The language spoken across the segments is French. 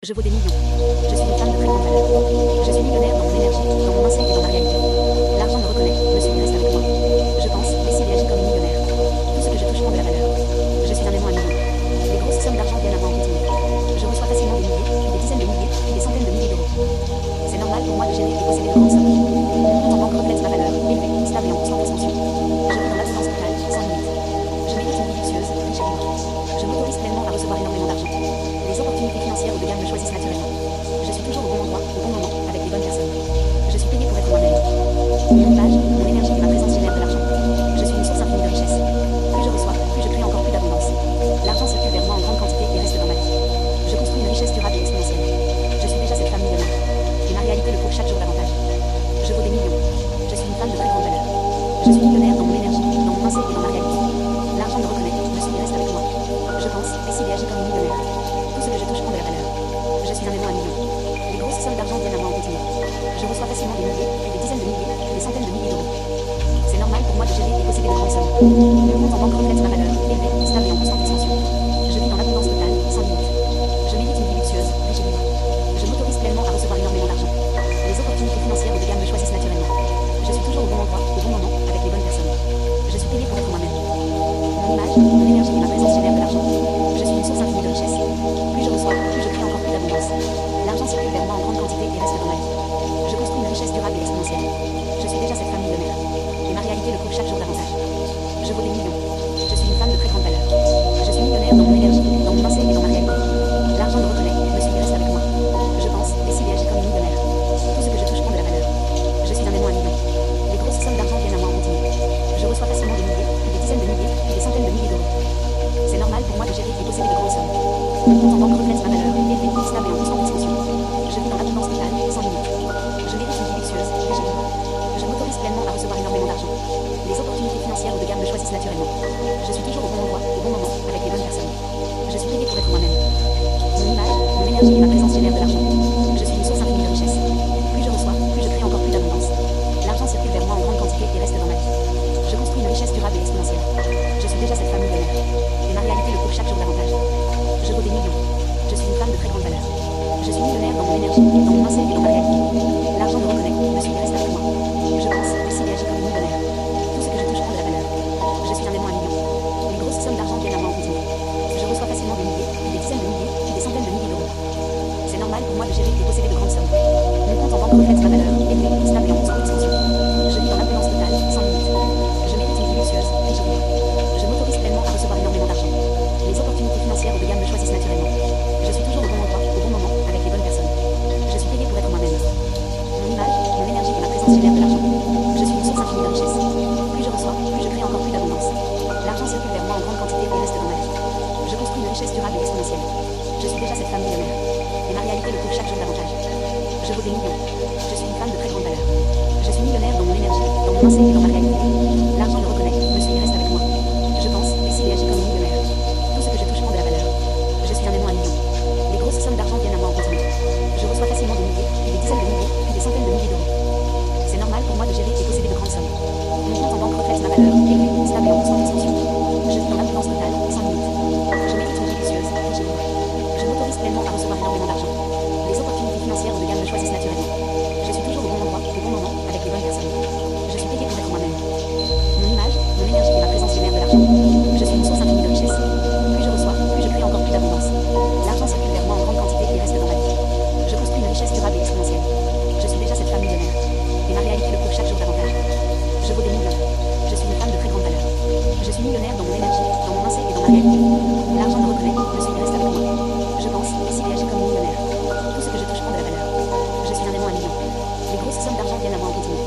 Je vaux des millions. Je suis une femme de très grande valeur. Je suis millionnaire dans mon énergie, dans mon mindset et dans ma réalité. L'argent me reconnaît, me suit et reste avec moi. Je pense, décide et agis comme une millionnaire. Tout ce que je touche prend de la valeur. Je suis un aimant à millions. Les grosses sommes d'argent viennent à moi en continu. Je reçois facilement des milliers, puis des dizaines de milliers, puis des centaines de milliers d'euros. C'est normal pour moi de gérer et posséder de grandes sommes. Mon compte en banque reflète ma valeur, élevée, stable et en constante expansion. Je vis dans l'abondance totale, sans limite. Je mérite une vie luxueuse, riche et libre. Je m'autorise pleinement à recevoir énormément d'argent. Les opportunités financières haut de gamme me choisissent naturellement. Je suis toujours au bon endroit, au bon moment, avec les bonnes personnes. Je suis payé pour être moi-même. Mon image, mon énergie et ma présence génèrent de l'argent. Je suis une source infinie de richesse. Plus je reçois, plus je crée encore plus d'abondance. L'argent circule vers moi en grande quantité et reste dans ma vie. Je construis une richesse durable et exponentielle. Je suis déjà cette femme millionnaire. Et ma réalité le prouve chaque jour davantage. Je vaux des millions. Je suis une femme de très grande valeur. Je suis millionnaire dans mon énergie, dans mon mindset et dans ma réalité. L'argent me reconnaît, me suit et reste avec moi. Je pense, décide et agis comme une millionnaire. Tout ce que je touche prend de la valeur. Je suis un aimant à millions. Les grosses sommes d'argent viennent à moi en continu. Je reçois facilement des milliers, puis des dizaines de milliers, puis des centaines de milliers d'euros. C'est normal pour moi de gérer et posséder de grandes sommes. Mon compte en banque reflète ma valeur, élevée, stable et en constante expansion. Je vis dans l'abondance totale, sans limite. Je mérite une vie luxueuse, riche et libre. Je m'autorise pleinement à recevoir énormément d'argent. Les opportunités financières haut de gamme me choisissent naturellement. Je suis toujours au bon endroit, au bon moment, avec les bonnes personnes. Je suis payé pour être moi-même. Mon image, mon énergie et ma présence génèrent de l'argent. Je suis une source infinie de richesse. Plus je reçois, plus je crée encore plus d'abondance. L'argent circule vers moi en grande quantité et reste dans ma vie. Je construis une richesse durable et exponentielle. Je suis déjà cette femme millionnaire. Et ma réalité le prouve chaque jour davantage. Je vaux des millions. Je suis une femme de très grande valeur. Je suis millionnaire dans mon énergie, dans mon mindset et dans ma réalité. L'argent me reconnaît, me suit et reste avec moi. Je pense, décide et agis comme une millionnaire. Tout ce que je touche prend de la valeur. Je suis un aimant à millions. Les grosses sommes d'argent viennent à moi en continu. Je reçois facilement des milliers, puis des dizaines de milliers, puis des centaines de milliers d'euros. C'est normal pour moi de gérer et posséder de grandes sommes. Mon compte en banque reflète ma valeur, élevée, stable et en constante expansion. Je vis dans l'abondance totale, sans limite. Je mérite une vie luxueuse, riche et libre. Je m'autorise pleinement à recevoir énormément d'argent. Les opportunités financières haut de gamme me choisissent naturellement. Je suis toujours au bon endroit, au bon moment, avec les bonnes personnes. Je suis payé pour être moi-même. Mon image, mon énergie et ma présence génèrent de l'argent. Je suis une source infinie de richesse. Plus je reçois, plus je crée encore plus d'abondance. L'argent circule vers moi en grande quantité et reste dans ma vie. Je construis une richesse durable et exponentielle. Je suis déjà cette femme millionnaire. Et ma réalité le prouve chaque jour davantage. Je vaux des millions. Je suis une femme de très grande valeur. Je suis millionnaire dans mon énergie, dans mon mindset et dans ma réalité. L'argent me reconnaît, me suit et reste avec moi. Je pense, décide et agis comme une millionnaire. Tout ce que je touche prend de la valeur. Je suis un aimant à millions. Les grosses sommes d'argent viennent à moi en continu. Je reçois facilement des milliers, puis des dizaines de milliers, puis des centaines de milliers d'euros. C'est normal pour moi de gérer et posséder de grandes sommes. Mon compte en banque reflète ma valeur, élevée, stable et en constante expansion. Je vis dans l'abondance totale, sans limite. Je mérite une vie luxueuse, riche et libre. Je m'autorise pleinement à recevoir énormément d'argent. Les opportunités financières haut de gamme me choisissent naturellement. Je suis toujours au bon endroit, au bon moment, avec les bonnes personnes. Je suis payé pour être moi-même. Mon image, mon énergie et ma présence génèrent de l'argent. Je suis une source infinie de richesse. Plus je reçois, plus je crée encore plus d'abondance. L'argent circule vers moi en grande quantité et reste dans ma vie. Je construis une richesse durable et exponentielle. Je suis déjà cette femme millionnaire. Et ma réalité le prouve chaque jour davantage. Je vaux des millions. Je suis une femme de très grande valeur. Je suis millionnaire dans mon énergie, dans mon mindset et dans ma réalité. L'argent me reconnaît, me suit et reste avec moi. Je pense, décide et agis comme une millionnaire. Tout ce que je touche prend de la valeur. Je suis un aimant à millions. Les grosses sommes d'argent viennent à moi en continu. Je reçois facilement des milliers, puis des dizaines de milliers, puis des centaines de milliers d'euros. C'est normal pour moi de gérer et posséder de grandes sommes. Mon compte en banque reflète ma valeur, élevée, stable et en constante expansion. Je vis dans l'abondance totale, sans limite. Je mérite une vie luxueuse, riche et libre. Je m'autorise pleinement à recevoir énormément d'argent. Les opportunités financières haut de gamme me choisissent naturellement. Je suis toujours au bon endroit, au bon moment, avec les bonnes personnes. Je suis payé pour être moi-même. Mon image, mon énergie et ma présence génèrent de l'argent. Je suis une source infinie de richesse. Plus je reçois, plus je crée encore plus d'abondance. L'argent circule vers moi en grande quantité et reste dans ma vie. Je construis une richesse durable et exponentielle. Je suis déjà cette femme millionnaire. Et ma réalité le prouve chaque jour davantage. Je vaux des millions. Je suis une femme de très grande valeur. Je suis millionnaire dans mon énergie, dans mon mindset et dans ma réalité. L'argent me reconnaît, me suit et reste avec moi. Je pense, décide et agis comme une millionnaire. Tout ce que je touche prend de la valeur. Je suis un aimant à millions. Les grosses sommes d'argent viennent à moi en continu.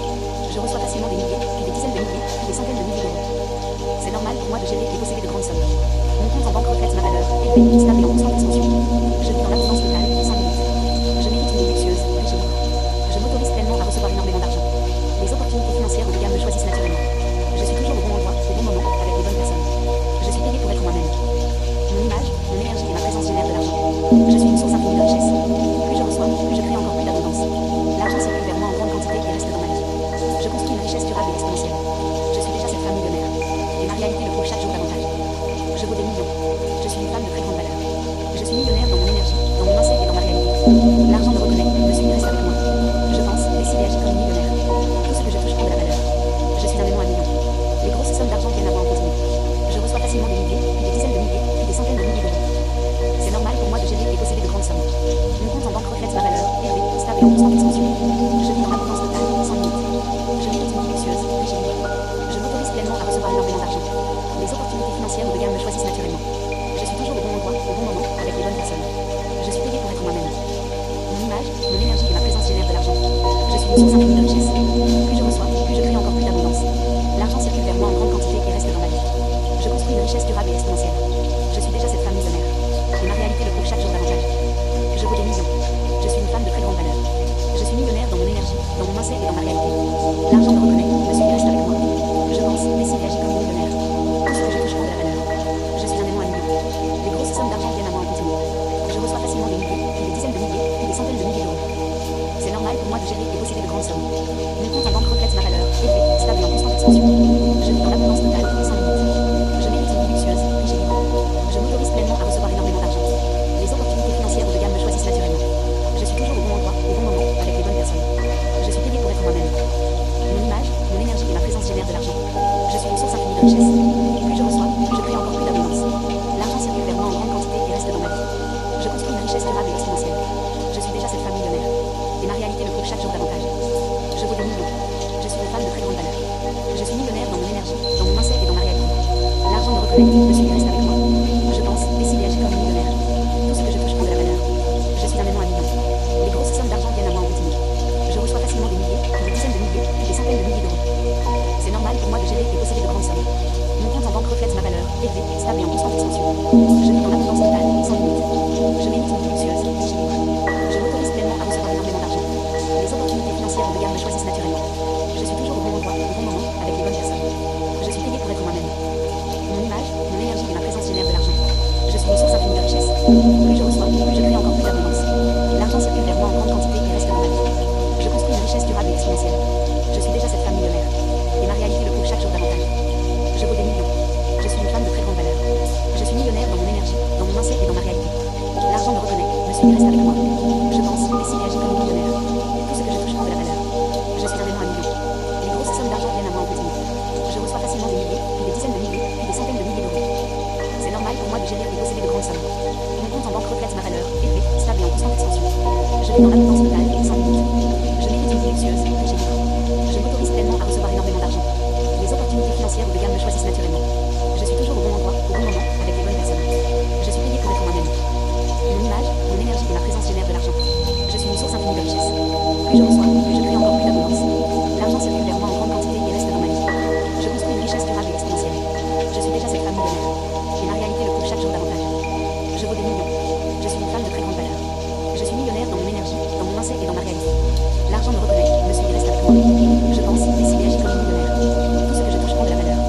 Je reçois facilement des milliers, puis des dizaines de milliers, puis des centaines de milliers d'euros. C'est normal pour moi de gérer et posséder de grandes sommes. Mon compte en banque reflète ma valeur, élevée, stable et en constante expansion. Je vis dans l'abondance totale, sans limite. Je mérite une vie luxueuse, riche et libre. Je m'autorise pleinement à recevoir énormément d'argent. Les opportunités financières haut de gamme me choisissent naturellement. Je suis toujours au bon endroit, au bon moment, avec les bonnes personnes. Je suis payé pour être moi-même. Mon image, mon énergie et ma présence génèrent de l'argent. Je suis une source infinie de richesse. Plus je reçois, plus je crée encore plus d'abondance. L'argent circule vers moi en grande quantité et reste dans ma vie. Je construis une richesse durable et exponentielle. Je suis déjà cette femme millionnaire. Et ma réalité le prouve chaque jour davantage. Je vaux des millions. Je suis une femme de très grande valeur. L'argent me reconnaît, me suit et reste avec moi. Je pense, décide et agis comme une millionnaire. Tout ce que je touche prend de la valeur. Je suis un aimant à millions. Les grosses sommes d'argent viennent à moi en continu. Je reçois facilement des milliers, puis des dizaines de milliers, puis des centaines de milliers d'euros. C'est normal pour moi de gérer et posséder de grandes sommes. Mon compte en banque reflète ma valeur, élevée, stable et en constante expansion. Je vis dans l'abondance totale, sans limite. Je mérite une vie luxueuse, riche et libre. Je m'autorise pleinement à recevoir énormément d'argent. Les opportunités financières ou de gamme me choisissent naturellement. Je suis toujours au bon endroit, au bon moment, avec les bonnes personnes. Je suis payé pour être moi-même. Mon image, mon énergie et ma présence génèrent de l'argent. Je suis une source infinie de richesse. Plus je reçois, plus je crée encore plus d'abondance. L'argent circule vers moi en grande quantité et reste dans ma vie. Je construis une richesse durable et exponentielle. Je suis déjà cette femme millionnaire. Et ma réalité le prouve chaque jour davantage. Je vaux des millions. Je suis une femme de très grande valeur. Je suis millionnaire dans mon énergie, dans mon mindset et dans ma réalité. L'argent me reconnaît, me suit et reste avec moi. Je pense, décide et agis comme une millionnaire. Tout ce que je touche prend de la valeur. Je suis un aimant à millions. Les grosses sommes d'argent viennent à moi en continu. Je reçois facilement des milliers, puis des dizaines de milliers, puis des centaines de milliers d'euros. C'est normal pour moi de gérer et posséder de grandes sommes. Mon compte en banque reflète ma valeur, élevée, stable et en constante expansion. Je vis dans l'abondance totale, sans limite. Je mérite une vie luxueuse, riche et libre. Je m'autorise pleinement à recevoir énormément d'argent. Les opportunités financières ou de gamme me choisissent naturellement. Je suis toujours au bon endroit, au bon moment, avec les bonnes personnes. Je suis payé pour être moi-même. Mon image, mon énergie et ma présence génèrent de l'argent. Je suis une source infinie de richesse. Plus je reçois, plus je crée encore plus d'abondance. L'argent circule vers moi en grande quantité et reste dans ma vie. Je construis une richesse durable et exponentielle. Je suis déjà cette femme millionnaire. Et ma réalité le prouve chaque jour davantage. Je vaux des millions. Je suis une femme de très grande valeur. Je suis millionnaire dans mon énergie, dans mon mindset et dans ma réalité. L'argent me reconnaît, me suit et reste avec moi. Je pense, décide et agis comme une millionnaire. Tout ce que je touche prend de la valeur. Je suis un aimant à millions. Les grosses sommes d'argent viennent à moi en continu. Je reçois facilement des milliers, puis des dizaines de milliers, puis des centaines de milliers d'euros. C'est normal pour moi de gérer et posséder de grandes sommes. Mon compte en banque reflète ma valeur, élevée, stable et en constante expansion. Je vis dans l'abondance totale, sans limite. Je mérite une vie luxueuse, riche et libre. Je m'autorise pleinement à recevoir énormément d'argent. Les opportunités financières ou de gamme me choisissent naturellement. Je suis toujours au bon endroit, au bon moment, avec les bonnes personnes. Je suis payé pour être moi-même. Mon image, mon énergie et ma présence génèrent de l'argent. Je suis une source infinie de richesse. Plus je reçois, plus je crée encore plus d'abondance. L'argent circule vers moi en grande quantité et reste dans ma vie. Je construis une richesse durable et exponentielle. Je suis déjà cette femme millionnaire. Et ma réalité le prouve chaque jour davantage. Je vaux des millions. Je suis une femme de très grande valeur. Je suis millionnaire dans mon énergie, dans mon mindset et dans ma réalité. L'argent me reconnaît, me suit et reste avec moi. Je pense, décide et agis comme une millionnaire. Tout ce que je touche prend de la valeur. Je suis un aimant à millions. Les grosses sommes d'argent viennent à moi en continu. Je reçois facilement des milliers, puis des dizaines de milliers, puis des centaines de milliers d'euros. C'est normal pour moi de gérer et posséder de grandes sommes. Mon compte en banque reflète ma valeur, élevée, stable et en constante expansion. Je vis dans l'abondance totale, sans limite. Je mérite une vie luxueuse, riche et libre. Je m'autorise pleinement à recevoir énormément d'argent. Les opportunités financières ou de gamme me choisissent naturellement. Je suis toujours au bon endroit, au bon moment, avec les bonnes personnes. Je suis payé pour être moi-même. Mon image, mon énergie et ma présence génèrent de l'argent. Je suis une source infinie de richesse. Plus je reçois, plus je crée encore plus d'abondance. L'argent circule vers moi en grande quantité et reste dans ma vie. Je construis une richesse durable et exponentielle. Je suis déjà cette femme millionnaire. Et ma réalité le prouve chaque jour davantage. Je vaux des millions. Je suis une femme de très grande valeur. Je suis millionnaire dans mon énergie, dans mon mindset et dans ma réalité. L'argent me reconnaît, me suit et reste avec moi. Je pense, décide et agis comme une millionnaire. Tout ce que je touche prend de la valeur.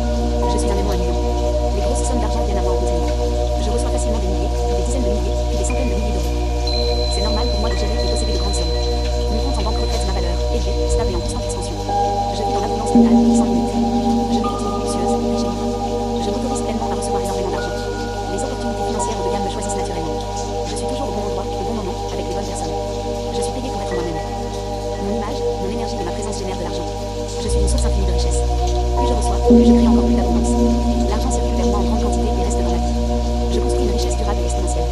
Je suis un aimant à millions. Les grosses sommes d'argent viennent à moi en continu. Je reçois facilement des milliers, puis des dizaines de milliers, puis des centaines de milliers d'euros. C'est normal pour moi de gérer et posséder de grandes sommes. Mon compte en banque reflète ma valeur, élevée, stable et en constante expansion. Je vis dans l'abondance totale, sans limite. Je mérite une vie luxueuse, riche et libre. Je m'autorise pleinement à recevoir énormément d'argent. Les opportunités financières ou de gamme me choisissent naturellement. Je suis toujours au bon endroit, au bon moment, avec les bonnes personnes. Je suis payé pour être moi-même. Mon image, mon énergie et ma présence génèrent de l'argent. Je suis une source infinie de richesse. Plus je reçois, plus je crée encore plus d'abondance. L'argent circule vers moi en grande quantité et reste dans ma vie. Je construis une richesse durable et exponentielle.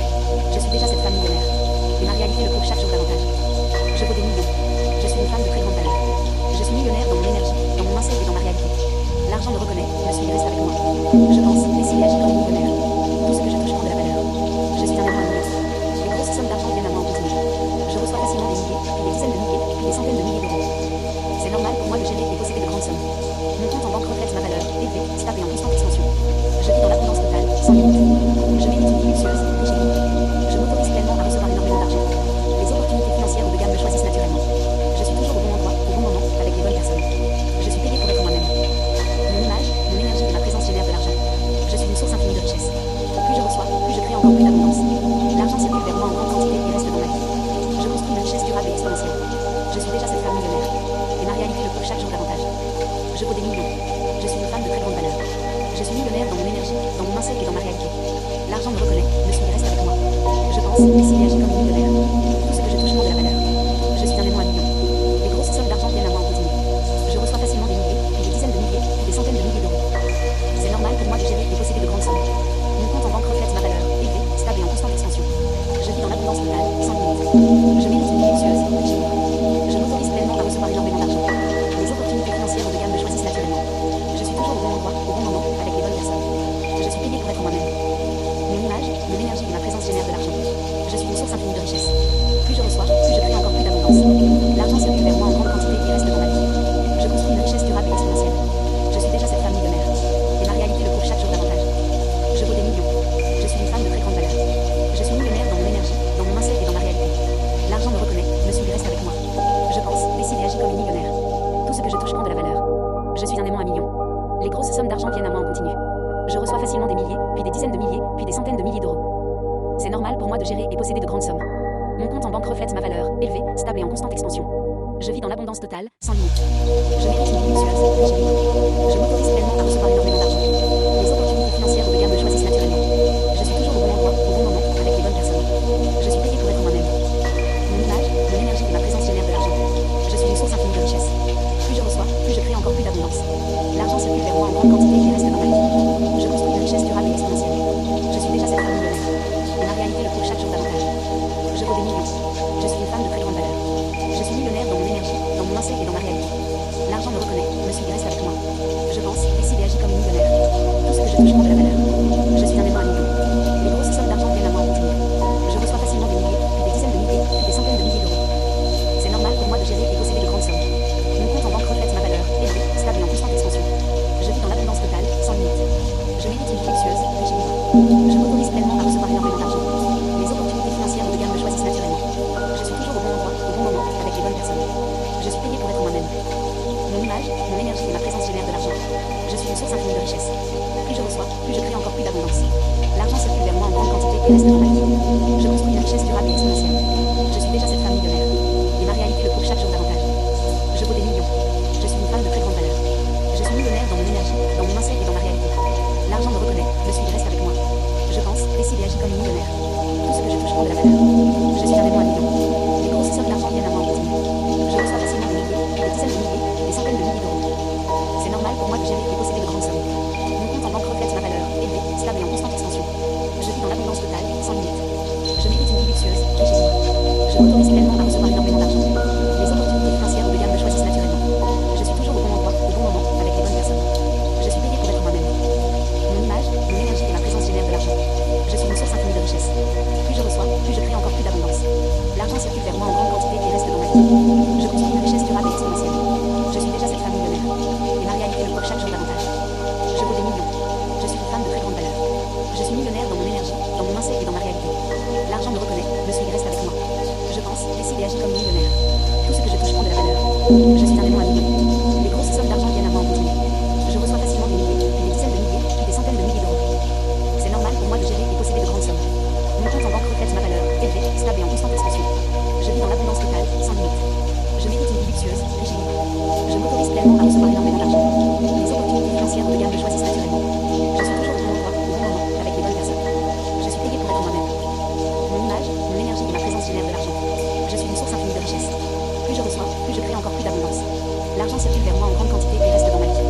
Je suis déjà cette femme millionnaire. Et ma réalité le prouve chaque jour davantage. Je vaux des millions. Je suis une femme de très grande valeur. Je suis millionnaire dans mon énergie, dans mon mindset et dans ma réalité. L'argent me reconnaît, me suit et reste avec moi. Je pense, décide et agis comme une millionnaire. Tout ce que je touche prend de la valeur. Je suis un aimant à millions. Les grosses sommes d'argent viennent à moi en continu. Je reçois facilement des milliers, puis des dizaines de milliers, puis des centaines de milliers d'euros. C'est normal pour moi de gérer et posséder de grandes sommes. Mon compte en banque reflète ma valeur, élevée, stable et en constante expansion. Je vis dans l'abondance totale, sans limite. Je mérite une vie luxueuse, riche et libre. Je m'autorise pleinement à recevoir énormément d'argent. Les opportunités financières ou de gamme me choisissent naturellement. Je suis toujours au bon endroit, au bon moment, avec les bonnes personnes. Je suis payé pour être moi-même. Mon image, mon énergie et ma présence génèrent de l'argent. Je suis une source infinie de richesse. Plus je reçois, plus je crée encore plus d'abondance. L'argent circule vers moi en grande quantité et reste dans ma vie. Je construis une richesse durable et exponentielle. Je suis déjà cette femme millionnaire. Et ma réalité le prouve chaque jour davantage. Je vaux des millions. Je suis une femme de très grande valeur. Je suis millionnaire dans mon énergie, dans mon mindset et dans ma réalité. L'argent me reconnaît, me suit et reste avec moi. Je pense, décide et agis comme une millionnaire. Tout ce que je touche sans limite. Je mérite une vie luxueuse, riche et libre. Je m'autorise pleinement à recevoir énormément d'argent. Les opportunités financières haut de gamme me choisissent naturellement. Je suis toujours au bon endroit, au bon moment, avec les bonnes personnes. Je suis payé pour être moi-même. Mon image, mon énergie et ma présence génèrent de l'argent. Je suis une source infinie de richesse. Plus je reçois, plus je crée encore plus d'abondance. L'argent circule vers moi en grande quantité et reste dans ma vie. Je construis une richesse durable et exponentielle. Je suis déjà cette femme millionnaire. Et ma réalité le prouve chaque jour davantage. Je vaux des millions. Je suis une femme de très grande valeur. Je suis millionnaire dans mon énergie, dans mon mindset et dans ma réalité. L'argent me reconnaît, me suit et reste avec moi. Je pense, décide et agis comme une millionnaire. Tout ce que je touche prend de la valeur. Je suis un aimant à millions. Les grosses sommes d'argent viennent à moi en continu. Je reçois facilement des milliers, puis des dizaines de milliers, puis des centaines de milliers d'euros. C'est normal pour moi de gérer et posséder de grandes sommes. Mon compte en banque reflète ma valeur, élevée, stable et en constante expansion. Je vis dans l'abondance totale, sans limite. Je mérite une vie luxueuse, riche et libre. Je m'autorise pleinement à recevoir énormément d'argent. Les opportunités financières haut de gamme me choisissent naturellement. Je suis toujours au bon endroit, au bon moment, avec les bonnes personnes. Je suis payé pour être moi-même. Mon image, mon énergie et ma présence génèrent de l'argent. Je suis une source infinie de richesse. Plus je reçois, plus je crée encore plus d'abondance. L'argent circule vers moi en grande quantité et reste dans ma vie. Je construis une richesse durable et exponentielle. Je suis déjà cette femme millionnaire. Et ma réalité le prouve chaque jour davantage. Je vaux des millions. Je suis une femme de très grande valeur. Je suis millionnaire dans mon énergie, dans mon mindset et dans ma réalité. L'argent me reconnaît, me suit et reste avec moi. Je pense, décide et agis comme une millionnaire. Tout ce que je touche prend de la valeur. Je suis un aimant à millions. Les grosses sommes d'argent viennent à moi en continu. Je reçois facilement des milliers, puis des dizaines de milliers, puis des centaines de milliers d'euros. C'est normal pour moi de gérer et posséder de grandes sommes. Mon compte en banque reflète ma valeur, élevée, stable et en constante expansion. Je vis dans l'abondance totale, sans limite. Je mérite une vie luxueuse, riche et libre. Je m'autorise pleinement à recevoir énormément d'argent. Les opportunités financières haut de gamme me choisissent naturellement. Je suis toujours au bon endroit, au bon moment, avec les bonnes personnes. Je suis payé pour être moi-même. Mon image, mon énergie et ma présence génèrent de l'argent. Je suis une source infinie de richesse. Plus je reçois, plus je crée encore plus d'abondance. L'argent circule vers moi en grande quantité et reste dans ma vie. Je construis une richesse durable et exponentielle. Je suis déjà cette femme millionnaire. Et ma réalité le prouve chaque jour davantage. Je vaux des millions. Je suis une femme de très grande valeur. Je suis millionnaire dans mon énergie, dans mon mindset et dans ma réalité. L'argent me reconnaît, me suit et reste avec moi. Je pense, décide et agis comme une millionnaire. Tout ce que je touche prend de la valeur. Je suis un aimant à millions. Les grosses sommes d'argent viennent à moi en continu. Je reçois facilement des milliers, puis des dizaines de milliers, puis des centaines de milliers d'euros. C'est normal pour moi de gérer et posséder de grandes sommes. Mon compte en banque reflète ma valeur, élevée, stable et en constante expansion. Je vis dans l'abondance totale, sans limite. Je mérite une vie luxueuse, riche et libre. Je m'autorise pleinement à recevoir énormément d'argent. Les opportunités financières haut de gamme me choisissent naturellement. Je suis toujours au bon endroit, au bon moment, avec les bonnes personnes. Je suis payé pour être moi-même. Mon image, mon énergie et ma présence génèrent de l'argent. Je suis une source infinie de richesse. Plus je reçois, plus je crée encore plus d'abondance. L'argent circule vers moi en grande quantité et reste dans ma vie. Je construis une richesse durable et exponentielle. Je suis déjà cette femme millionnaire. Et ma réalité le prouve chaque jour davantage. Je vaux des millions. Je suis une femme de très grande valeur. Je suis millionnaire dans mon énergie, dans mon mindset et dans ma réalité. L'argent me reconnaît, me suit et reste avec moi. Je pense, décide et agis comme une millionnaire. Tout ce que je touche prend de la valeur. Je suis un aimant à millions. Les grosses sommes d'argent viennent à moi en continu. Je reçois facilement des milliers, puis des dizaines de milliers, puis des centaines de milliers d'euros. C'est normal pour moi de gérer et posséder de grandes sommes. Mon compte en banque reflète ma valeur, élevée, stable et en constante expansion. Je vis dans l'abondance totale, sans limite. Je mérite une vie luxueuse, riche et libre. Je m'autorise pleinement à recevoir énormément d'argent. Les opportunités financières haut de gamme me choisissent naturellement. Je suis toujours au bon endroit, au bon moment, avec les bonnes personnes. Je suis payé pour être moi-même. Mon image, mon énergie et ma présence génèrent de l'argent. Je suis une source infinie de richesse. Plus je reçois, plus je crée encore plus d'abondance. L'argent circule vers moi en grande quantité et reste dans ma vie.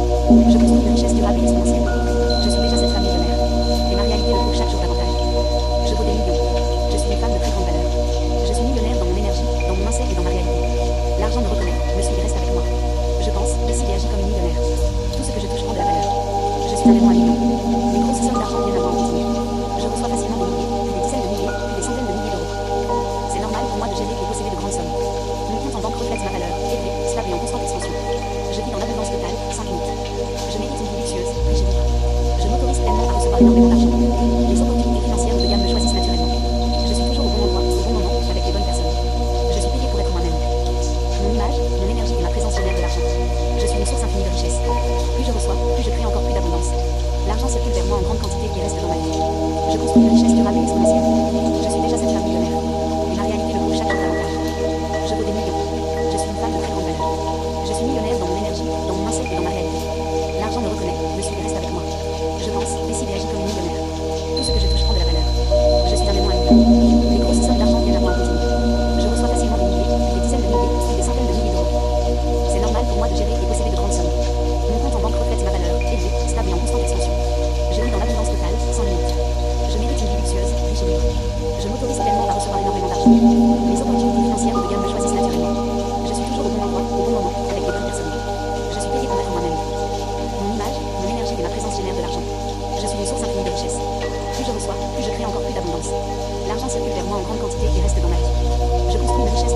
Je construis une richesse durable et exponentielle. Je suis déjà cette femme millionnaire. Et ma réalité le prouve chaque jour davantage. Je vaux des millions. Je suis une femme de très grande valeur. Je suis millionnaire dans mon énergie, dans mon mindset et dans ma réalité. L'argent me reconnaît, me suit et reste avec moi. Je pense, décide et agis comme une millionnaire. Tout ce que je touche prend de la valeur. Je suis un aimant à millions. Les grosses sommes d'argent viennent à moi en continu. Je reçois facilement des milliers, puis des dizaines de milliers, puis des centaines de milliers d'euros. C'est normal pour moi de gérer et posséder de grandes sommes. Mon compte en banque reflète ma valeur, élevée, stable et en constante expansion. Je vis dans l'abondance totale, sans limite. Je mérite une vie luxueuse, riche et libre. Je m'autorise pleinement à recevoir énormément d'argent. Les opportunités financières haut de gamme me choisissent naturellement. Je suis toujours au bon endroit, au bon moment, avec les bonnes personnes. Je suis payé pour être moi-même. Mon image, mon énergie et ma présence génèrent de l'argent. Je suis une source infinie de richesse. Plus je reçois, plus je crée encore plus d'abondance. L'argent circule vers moi en grande quantité et reste dans ma vie. Je construis une richesse durable et exponentielle. Je suis déjà cette femme millionnaire. Et ma réalité le prouve chaque jour davantage. Je vaux des millions. Je suis une femme de très grande valeur. Je suis millionnaire dans mon énergie, dans mon mindset et dans ma réalité. L'argent me reconnaît, me suit et reste avec moi. Je pense, décide et agis comme une millionnaire. Tout ce que je touche prend de la valeur. Je suis un aimant à millions. Les grosses sommes d'argent viennent à moi en continu. Je reçois facilement des milliers, puis des dizaines de milliers, puis des centaines de milliers d'euros. C'est normal pour moi de gérer et posséder de grandes sommes. Mon compte en banque reflète ma valeur, élevée, stable et en constante expansion. Je vis dans l'abondance totale, sans limite. Je mérite une vie luxueuse, riche et libre. Je m'autorise pleinement à recevoir énormément d'argent.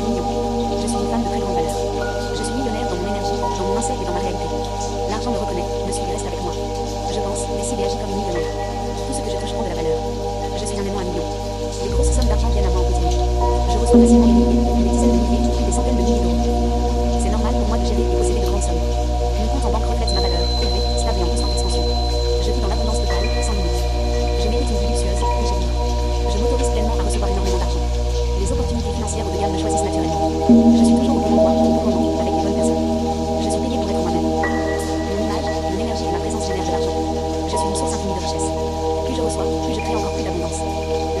des millions. Je suis une femme de très grande valeur. Je suis millionnaire dans mon énergie, dans mon mindset et dans ma réalité. L'argent me reconnaît, me suit et reste avec moi. Je pense, décide et agis comme une millionnaire. Tout ce que je touche prend de la valeur. Je suis un aimant à millions. Les grosses sommes d'argent viennent à moi en continu. Je reçois facilement des milliers, des dizaines de milliers, puis des centaines de milliers d'euros. C'est normal pour moi de gérer et posséder de grandes sommes. Mon compte en banque reflète ma valeur, élevée, stable et en constante expansion. Je vis dans l'abondance totale, sans limite. Je mérite une vie luxueuse et j'ai libre. Je m'autorise pleinement à recevoir énormément d'argent. Les opportunités financières haut de gamme me choisissent naturellement. Je suis toujours au bon endroit, au bon moment, avec les bonnes personnes. Je suis payé pour être moi-même. Mon image, mon énergie et ma présence génèrent de l'argent. Je suis une source infinie de richesse. Plus je reçois, plus je crée encore plus d'abondance.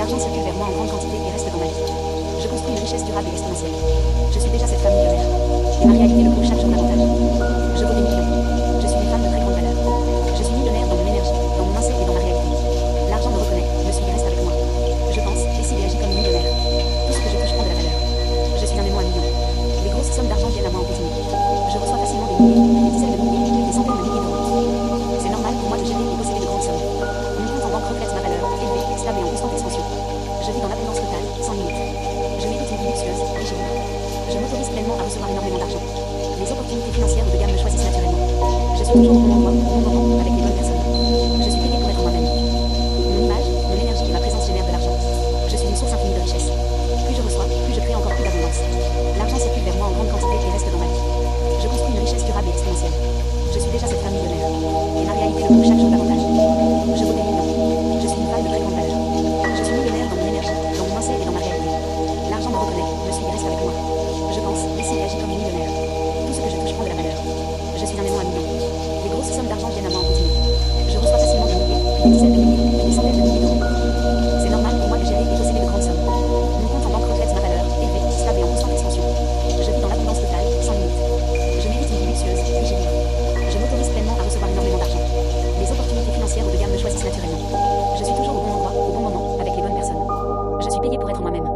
L'argent circule vers moi en grande quantité et reste dans ma vie. Je construis une richesse durable et exponentielle. Je suis déjà cette femme millionnaire. Et ma réalité le prouve chaque jour davantage. Je milliers, puis des dizaines de milliers, puis des centaines de milliers d'euros. C'est normal pour moi de gérer et posséder de grandes sommes. Mon compte en banque reflète ma valeur, élevée, stable et en constante expansion. Je vis dans l'abondance totale, sans limite. Je mérite une vie luxueuse, riche et libre. Je m'autorise pleinement à recevoir énormément d'argent. Les opportunités financières haut de gamme me choisissent naturellement. Je suis toujours au bon endroit, au bon moment, avec les bonnes personnes. Je suis payé pour être moi-même. Mon image, mon énergie et ma présence génèrent de l'argent. Je suis une source infinie de richesse. Plus je reçois, plus je crée encore plus d'abondance. L'argent circule vers moi en grande quantité et reste dans ma vie. Je construis une richesse durable et exponentielle. Je suis déjà cette femme millionnaire. Et ma réalité le prouve chaque jour davantage. Je vaux des millions. Je suis une femme de très grande valeur. Je suis millionnaire dans mon énergie, dans mon mindset et dans ma réalité. L'argent me reconnaît, me suit et reste avec moi. Je pense, décide et agis comme une millionnaire. Tout ce que je touche prend de la valeur. Je suis un aimant à millions. Les grosses sommes d'argent viennent à moi en continu. Je reçois facilement des milliers, puis des dizaines de milliers, puis des centaines de milliers d'euros. C'est normal pour moi de gérer et posséder de grandes sommes. Mon compte en banque reflète ma valeur, élevée, stable et en constante expansion. Je vis dans l'abondance totale, sans limite. Je mérite une vie luxueuse, riche et libre. Je m'autorise pleinement à recevoir énormément d'argent. Les opportunités financières haut de gamme me choisissent naturellement. Je suis toujours au bon endroit, au bon moment, avec les bonnes personnes. Je suis payé pour être moi-même.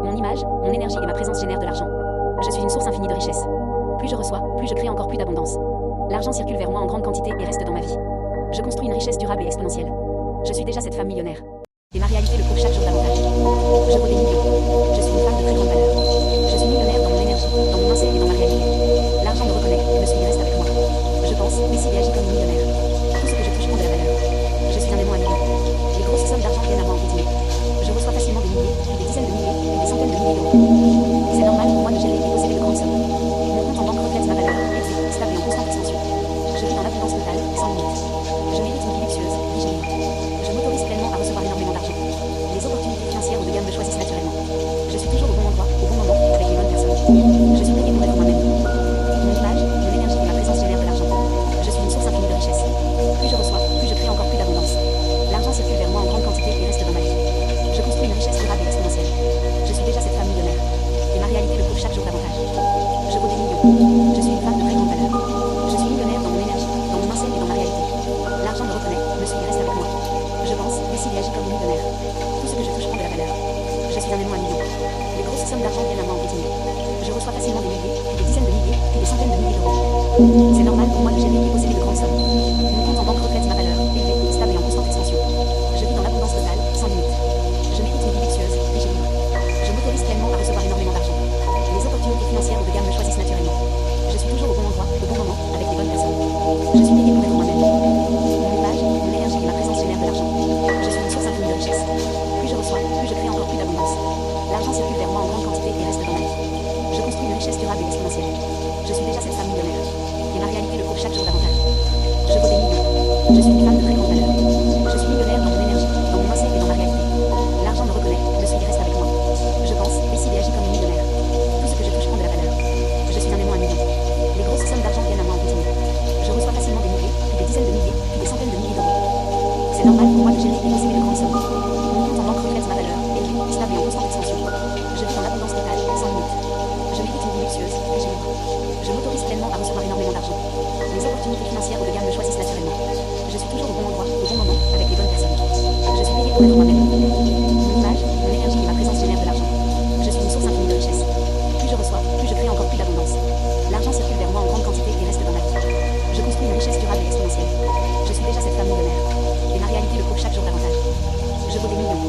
Mon image, mon énergie et ma présence génèrent de l'argent. Je suis une source infinie de richesse. Plus je reçois, plus je crée encore plus d'abondance. L'argent circule vers moi en grande quantité et reste dans ma vie. Je construis une richesse durable et exponentielle. Je suis déjà cette femme millionnaire. Et ma réalité le prouve chaque jour davantage. Je vaux des millions. Je suis une femme de très grande valeur. Je suis millionnaire dans mon énergie, dans mon mindset et dans ma réalité. L'argent me reconnaît, me suit et reste avec moi. Je pense, décide et agis comme une millionnaire. Tout ce que je touche prend de la valeur. Je suis un aimant à millions. Les grosses sommes d'argent viennent à moi en continu. Je reçois facilement des milliers, puis des dizaines de milliers, puis des centaines de milliers d'euros. C'est normal pour moi de gérer et posséder de grandes sommes. Mon compte en banque reflète ma valeur, élevée, stable et en constante expansion. Je vis dans l'abondance totale, sans limite. Je mérite une vie luxueuse, riche et libre. Je m'autorise pleinement à recevoir énormément d'argent. Les opportunités financières haut de gamme me choisissent naturellement. Je suis toujours au bon endroit, au bon moment, avec les bonnes personnes. Je suis payé pour être moi-même. Mon image, mon énergie et ma présence génèrent de l'argent. Je suis une source infinie de richesse. Plus je reçois, plus je crée encore plus d'abondance. L'argent circule vers moi en grande quantité et reste dans ma vie. Je construis une richesse durable et exponentielle. Je suis déjà cette femme millionnaire. Et ma réalité le prouve chaque jour davantage. Je vaux des millions. Je suis une femme de très grande valeur. Je suis millionnaire dans mon énergie, dans mon mindset et dans ma réalité. L'argent me reconnaît, me suit et reste avec moi. Je pense, décide et agis comme une millionnaire. Tout ce que je touche prend de la valeur. Je suis un aimant à millions. Les grosses sommes d'argent viennent à moi en continu. Je reçois facilement des milliers, puis des dizaines de milliers, puis des centaines de milliers d'euros. C'est normal pour moi de gérer et posséder de grandes sommes. Mon compte en banque reflète ma valeur, élevée, stable et en constante expansion. Je vis dans l'abondance totale, sans limite. Je mérite une vie luxueuse, riche et libre. Je m'autorise pleinement à recevoir énormément d'argent. Les opportunités financières haut de gamme me choisissent naturellement. Je suis toujours au bon endroit, au bon moment, avec les bonnes personnes. Je suis payé pour être moi-même. Mon image, mon énergie et ma présence génèrent de l'argent. Je suis une source infinie de richesse. Plus je reçois, plus je crée encore plus d'abondance. L'argent circule vers moi en grande quantité et reste dans ma vie. Je construis une richesse durable et exponentielle. Je suis déjà cette femme millionnaire. Et ma réalité le prouve chaque jour davantage. Je vaux des millions. Je suis une femme de très grande valeur. Je suis millionnaire dans mon énergie, dans mon mindset et dans ma réalité. L'argent me reconnaît, me suit et reste avec moi. Je pense, décide et agis comme une millionnaire. Tout ce que je touche prend de la valeur. Je suis un aimant à millions. Les grosses sommes d'argent viennent à moi en continu. Je reçois facilement des milliers, puis des dizaines de milliers, puis des centaines de milliers d'euros. C'est normal pour moi de gérer et posséder de grandes sommes. Mon compte en banque reflète ma valeur, élevée, stable et en constante expansion. Je vis dans l'abondance totale, sans limite. Je mérite une vie luxueuse, riche et libre. Je m'autorise pleinement à recevoir énormément d'argent. Les opportunités financières haut de gamme me choisissent naturellement. Je suis toujours au bon endroit, au bon moment, avec les bonnes personnes. Je suis payé pour être moi-même. Mon image, mon énergie et ma présence génèrent de l'argent. Je suis une source infinie de richesse. Plus je reçois, plus je crée encore plus d'abondance. L'argent circule vers moi en grande quantité et reste dans ma vie. Je construis une richesse durable et exponentielle. Je suis déjà cette femme millionnaire. Et ma réalité le prouve chaque jour davantage. Je vaux des millions.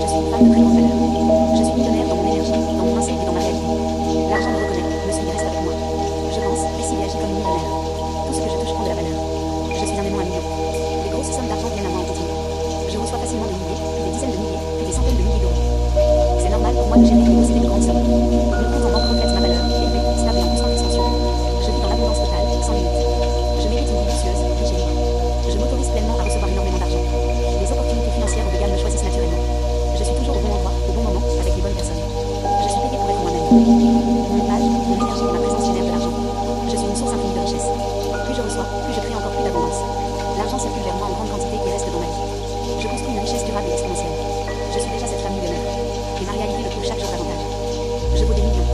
Je suis une femme de très grande valeur. Je suis millionnaire dans mon énergie, dans mon mindset et dans ma réalité. L'argent me reconnaît, me suit et reste avec moi. Je pense, décide et agis comme une millionnaire. Tout ce que je touche prend de la valeur. Je suis un aimant à millions. Les grosses sommes d'argent viennent à moi en continu. Je reçois facilement des milliers, puis des dizaines de milliers, puis des centaines de milliers d'euros. C'est normal pour moi de gérer et posséder de grandes sommes. Mon compte en banque reflète ma valeur, élevée, stable et en constante expansion. Je vis dans l'abondance totale, sans limite. Je mérite une vie luxueuse, riche et libre. Je m'autorise pleinement à recevoir énormément d'argent. Les opportunités financières haut de gamme me choisissent naturellement. Je suis toujours au bon endroit, au bon moment, avec les bonnes personnes. Je suis payé pour être moi-même. Mon image, mon énergie et ma présence génèrent de l'argent. Je suis une source infinie de richesse. Plus je reçois, plus je crée encore plus d'abondance. L'argent circule vers moi en grande quantité et reste dans ma vie. Je construis une richesse durable et exponentielle. Je suis déjà cette femme millionnaire. Et ma réalité le prouve chaque jour davantage. Je vaux des millions.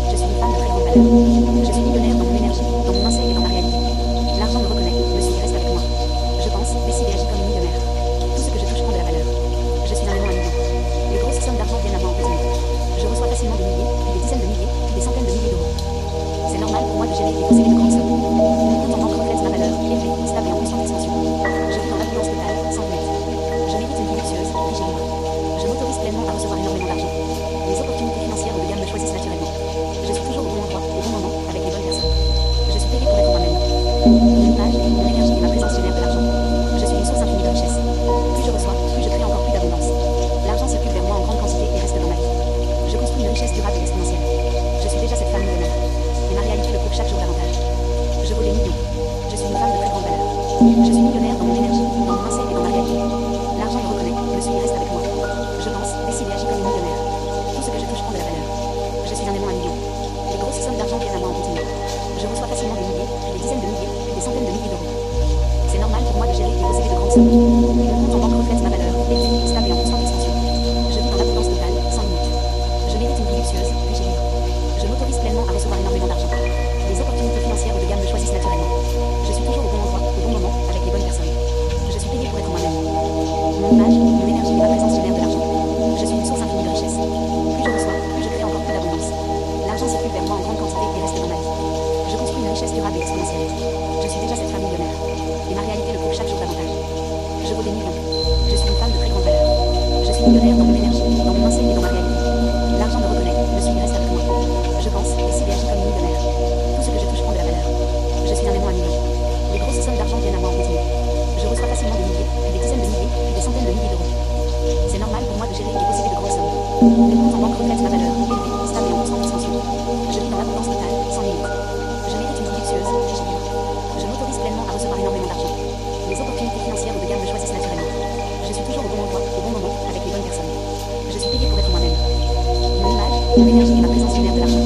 Je suis une femme de très grande valeur. Je suis millionnaire dans mon énergie, dans mon mindset et dans ma réalité. L'argent me reconnaît, me suit et reste avec moi. Je pense, décide et agis comme une millionnaire. Tout ce que je touche prend de la valeur. Je suis un aimant à millions. Les grosses sommes d'argent viennent à moi en continu. Je reçois facilement des milliers, puis des dizaines de milliers, puis des centaines de milliers d'euros. C'est normal pour moi de gérer et posséder de grandes sommes. Mon image, mon énergie et ma présence génèrent de l'argent. Je suis une source infinie de richesse. Plus je reçois, plus je crée encore plus d'abondance. L'argent circule vers moi en grande quantité et reste dans ma vie. Je construis une richesse durable et exponentielle. Je suis déjà cette femme millionnaire. Et ma réalité le prouve chaque jour davantage. Je vaux des millions. Je suis une femme de très grande valeur. Je suis millionnaire dans mon énergie, dans mon mindset et dans ma réalité. L'argent me reconnaît, me suit et reste avec moi. Je pense, décide et agis comme une millionnaire. Tout ce que je touche prend de la valeur. Je suis un aimant à millions. Les grosses sommes d'argent viennent à moi en continu. Je reçois facilement des milliers, puis des dizaines de milliers, puis des centaines de milliers d'euros. C'est normal pour moi de gérer et posséder de grandes sommes. Mon compte en banque reflète ma valeur, élevée, stable et en constante expansion. Je vis dans l'abondance totale, sans limite. Je mérite une vie luxueuse, riche et libre. Je m'autorise pleinement à recevoir énormément d'argent. Les opportunités financières haut de gamme me choisissent naturellement. Je suis toujours au bon endroit, au bon moment, avec les bonnes personnes. Je suis payé pour être moi-même. Mon image, mon énergie et ma présence génèrent de l'argent. Je suis une source infinie de richesse. Plus je reçois, plus je crée encore plus d'abondance. L'argent circule vers moi en grande quantité et reste dans ma vie. Je construis une richesse durable et exponentielle. Je suis déjà cette femme millionnaire. Et ma réalité le prouve chaque jour davantage. Je vaux des millions. Je suis une femme de très grande valeur. Je suis millionnaire dans mon énergie, dans mon mindset et dans ma réalité. L'argent me reconnaît, me suit et reste avec moi. Je pense, décide et agis comme une millionnaire. Tout ce que je touche prend de la valeur. Je suis un aimant à millions. Les grosses sommes d'argent viennent à moi en continu. Je reçois facilement des milliers, puis des dizaines de milliers, puis des centaines de milliers d'euros. C'est normal pour moi de gérer et posséder de grandes sommes. Mon compte en banque reflète ma valeur, élevée, stable et en constante expansion. Je vis dans l'abondance totale, sans limite. Je mérite une vie luxueuse, riche et libre. Je m'autorise pleinement à recevoir énormément d'argent. Les opportunités financières haut de gamme me choisissent naturellement. Je suis toujours au bon endroit, au bon moment, avec les bonnes personnes. Je suis payé pour être moi-même. Mon image, mon énergie et ma présence génèrent de l'argent.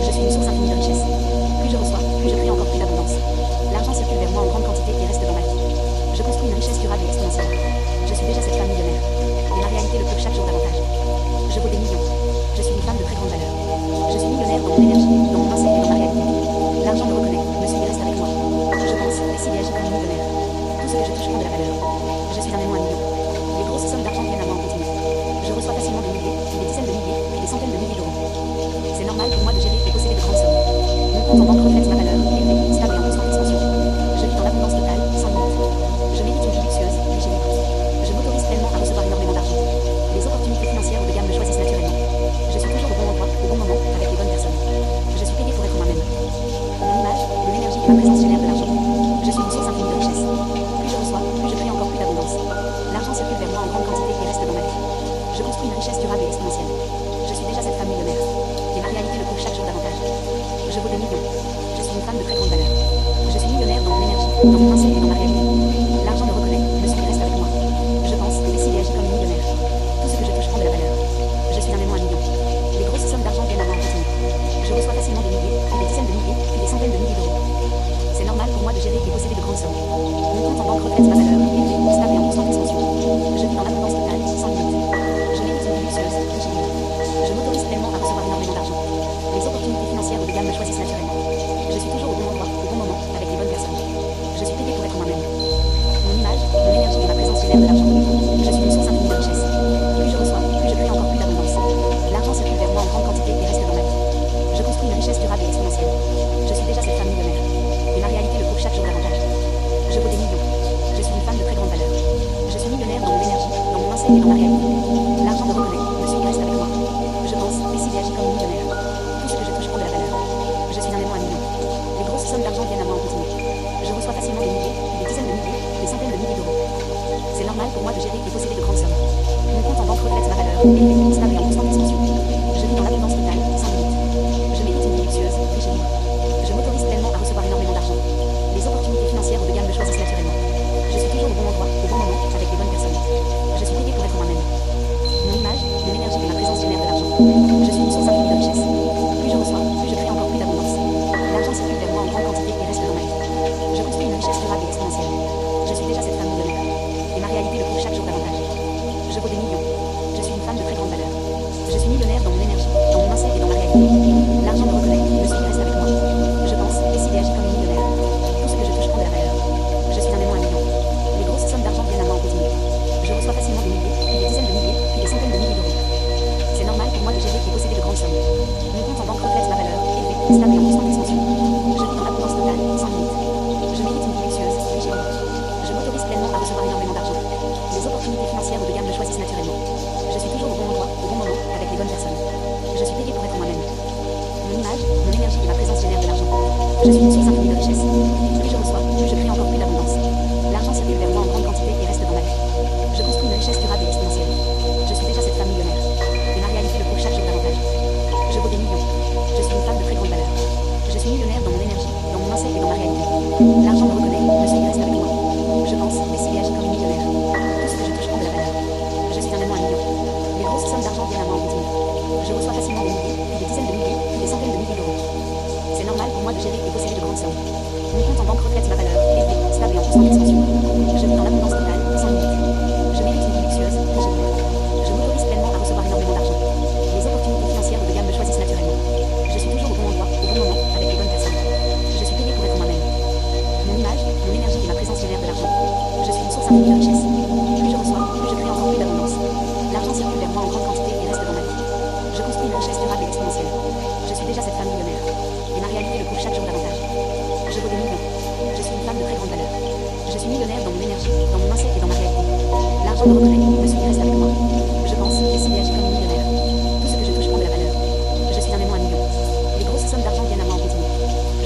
Je suis une source infinie de richesse. Plus je reçois, plus je crée encore plus d'abondance. L'argent circule vers moi en grande quantité et reste dans ma vie. Je construis une richesse durable et exponentielle. Je suis déjà cette femme millionnaire. Et ma réalité le prouve chaque jour davantage. Je vaux des millions. Je suis une femme de très grande valeur. Je suis millionnaire dans mon énergie, dans mon mindset et dans ma réalité. L'argent me reconnaît, me suit et reste avec moi. Je pense, décide et agis comme une millionnaire. Tout ce que je touche prend de la valeur. Je suis un aimant à millions. Les grosses sommes d'argent viennent à moi en continu. Je reçois facilement des milliers, puis des dizaines de milliers, puis des centaines de milliers d'euros. C'est normal pour moi de gérer et posséder de grandes sommes. Mon compte en banque reflète ma valeur, élevée, stable et en constante expansion. Je vis dans l'abondance totale, sans limite. Je mérite une vie luxueuse, riche et libre. Je m'autorise pleinement à recevoir énormément d'argent. Les opportunités financières haut de gamme me choisissent naturellement. Je suis toujours au bon endroit, au bon moment, avec les bonnes personnes. Je suis payé pour être moi-même. Mon image, mon énergie et ma présence génèrent de l'argent. Je suis une source infinie de richesse. Plus je reçois, plus je crée encore plus d'abondance. L'argent circule vers moi en grande quantité et reste dans ma vie. Je construis une richesse durable et exponentielle. Je suis déjà cette femme millionnaire. Et ma réalité le prouve chaque jour davantage. Je vaux des millions. Je suis une femme de très grande valeur. Je suis millionnaire dans mon énergie, dans mon mindset et dans ma réalité. L'argent me reconnaît, me suit et reste avec moi. Je pense, décide et agis comme une millionnaire. Tout ce que je touche prend de la valeur. Je suis un aimant à millions. Les grosses sommes d'argent viennent à moi en continu. Je reçois facilement des milliers, puis des dizaines de milliers, puis des centaines de milliers d'euros. C'est normal pour moi de gérer et posséder de grandes sommes. Mon compte en banque reflète ma valeur, élevée, stable et en constante expansion. Je vis dans l'abondance totale, sans limite. Je mérite une vie luxueuse, riche et libre. Je m'autorise pleinement à recevoir énormément d'argent. Les opportunités financières haut de gamme me choisissent naturellement. Je suis toujours au bon endroit, au bon moment, avec les bonnes personnes. Je suis payé pour être moi-même. Mon image, mon énergie et ma présence génèrent de l'argent. Je suis une source infinie de richesse. Plus je reçois, plus je crée encore plus d'abondance. L'argent circule vers moi en grande quantité et reste dans ma vie. Je construis une richesse durable et exponentielle. Je suis déjà cette femme millionnaire. Et ma réalité le prouve chaque jour davantage. Je vaux des millions. Je suis une femme de très grande valeur. Je suis millionnaire dans mon énergie, dans mon mindset et dans ma réalité. L'argent me reconnaît, me suit et reste avec moi. Je pense, décide et agis comme une millionnaire. Tout ce que je touche prend de la valeur. Je suis un aimant à millions. Les grosses sommes d'argent viennent à moi en continu. Je reçois facilement des milliers, puis des dizaines de milliers, puis des centaines de milliers d'euros. C'est normal pour moi de gérer et posséder de grandes sommes. Mon compte en banque reflète ma valeur, élevée, stable et en constante expansion. Je vis dans l'abondance totale, sans limite. Je mérite une vie luxueuse, riche et libre. Je m'autorise pleinement à recevoir énormément d'argent. Les opportunités financières haut de gamme me choisissent naturellement. Je suis toujours au bon endroit, au bon moment, avec les bonnes personnes. Je suis payé pour être moi-même. Mon image, mon énergie et ma présence génèrent de l'argent. Je suis une source infinie de richesse. Plus je reçois, plus je crée encore plus d'abondance. L'argent circule vers moi en grande quantité et reste dans ma vie. Je construis une richesse durable et exponentielle. Je suis déjà cette femme millionnaire. Et ma réalité le prouve chaque jour davantage. Je vaux des millions. Je suis une femme de très grande valeur. Je suis millionnaire dans mon énergie, dans mon mindset et dans ma réalité. L'argent me reconnaît, me suit et reste avec moi. Je pense, décide et agis comme une millionnaire. Tout ce que je touche prend de la valeur. Je suis un aimant à millions. Les grosses sommes d'argent viennent à moi en continu. Je reçois facilement des milliers, puis des dizaines de milliers, puis des centaines de milliers d'euros. C'est normal pour moi de gérer et posséder de grandes sommes. Mon compte en banque reflète ma valeur, élevée, stable et en constante expansion. Je vis dans l'abondance totale, sans limite. Je mérite une vie luxueuse, riche et libre. Je m'autorise pleinement à recevoir énormément d'argent. Les opportunités financières haut de gamme me choisissent naturellement. Je suis toujours au bon endroit, au bon moment, avec les bonnes personnes. Je suis payé pour être moi-même. Mon image, mon énergie et ma présence génèrent de l'argent. Je suis une source infinie de richesse. Plus je reçois, réalité. L'argent me reconnaît, me suit et reste avec moi. Je pense, décide et agis comme une millionnaire. Tout ce que je touche prend de la valeur. Je suis un amant à millions. Les grosses sommes d'argent viennent à moi en continu. Je reçois facilement des milliers, puis des dizaines de milliers, puis des centaines de milliers d'euros. C'est normal pour moi de gérer et posséder de grandes sommes. Mon compte en banque reflète ma valeur, élevée, stable et en constante expansion. Je vis dans l'abondance totale, sans limite. Je mérite une vie luxueuse, riche et libre. Je m'autorise pleinement à recevoir énormément d'argent. Les opportunités financières haut de gamme me choisissent naturellement. Je suis toujours au bon endroit, au bon moment, avec les bonnes personnes. Je suis payé pour être moi-même. Mon image, mon énergie et ma présence génèrent de l'argent. Je suis une source infinie de richesse. Plus je reçois, plus je crée encore plus d'abondance. L'argent circule vers moi en grande quantité et reste dans ma vie. Je construis une richesse durable et exponentielle. Je suis déjà cette femme millionnaire. Et ma réalité le prouve chaque jour davantage. Je vaux des millions. Je suis une femme de très grande valeur. Je suis millionnaire dans mon énergie, dans mon mindset et dans ma réalité. L'argent me reconnaît, me suit et reste avec moi. Je pense, décide et agis comme une millionnaire. Tout ce que je touche prend de la valeur. Je suis un aimant à millions. Les grosses sommes d'argent viennent à moi en continu.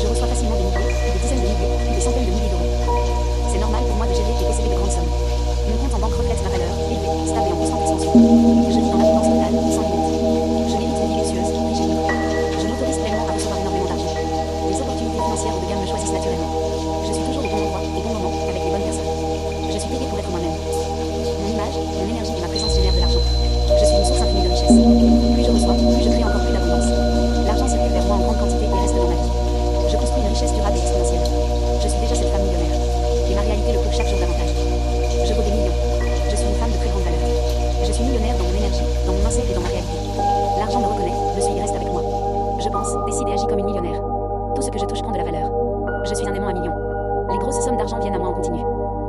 Je reçois facilement des milliers, puis des dizaines de milliers, puis des centaines de milliers d'euros. C'est normal pour moi de gérer et posséder de grandes sommes. Mon compte en banque reflète ma valeur, élevée, stable et en constante expansion. Je vis dans l'abondance totale, sans limite. Je mérite une vie luxueuse, riche et libre. Je m'autorise pleinement à recevoir énormément d'argent. Les opportunités financières haut de gamme me choisissent naturellement. Je suis toujours au bon endroit, au bon moment, avec les bonnes personnes. Je suis payé pour être moi-même. Mon image, mon énergie et ma présence génèrent de l'argent. Je suis une source infinie de richesse. Plus je reçois, plus je crée encore plus d'abondance. L'argent circule vers moi en grande quantité et reste dans ma vie. Je construis une richesse durable et exponentielle. Je suis déjà cette femme millionnaire. Et ma réalité le prouve chaque jour davantage. Je vaux des millions. Je suis une femme de très grande valeur. Je suis millionnaire dans mon énergie, dans mon mindset et dans ma réalité. L'argent me reconnaît, me suit et reste avec moi. Je pense, décide et agis comme une millionnaire. Tout ce que je touche prend de la valeur. Je suis un aimant à millions. Les grosses sommes d'argent viennent à moi en continu.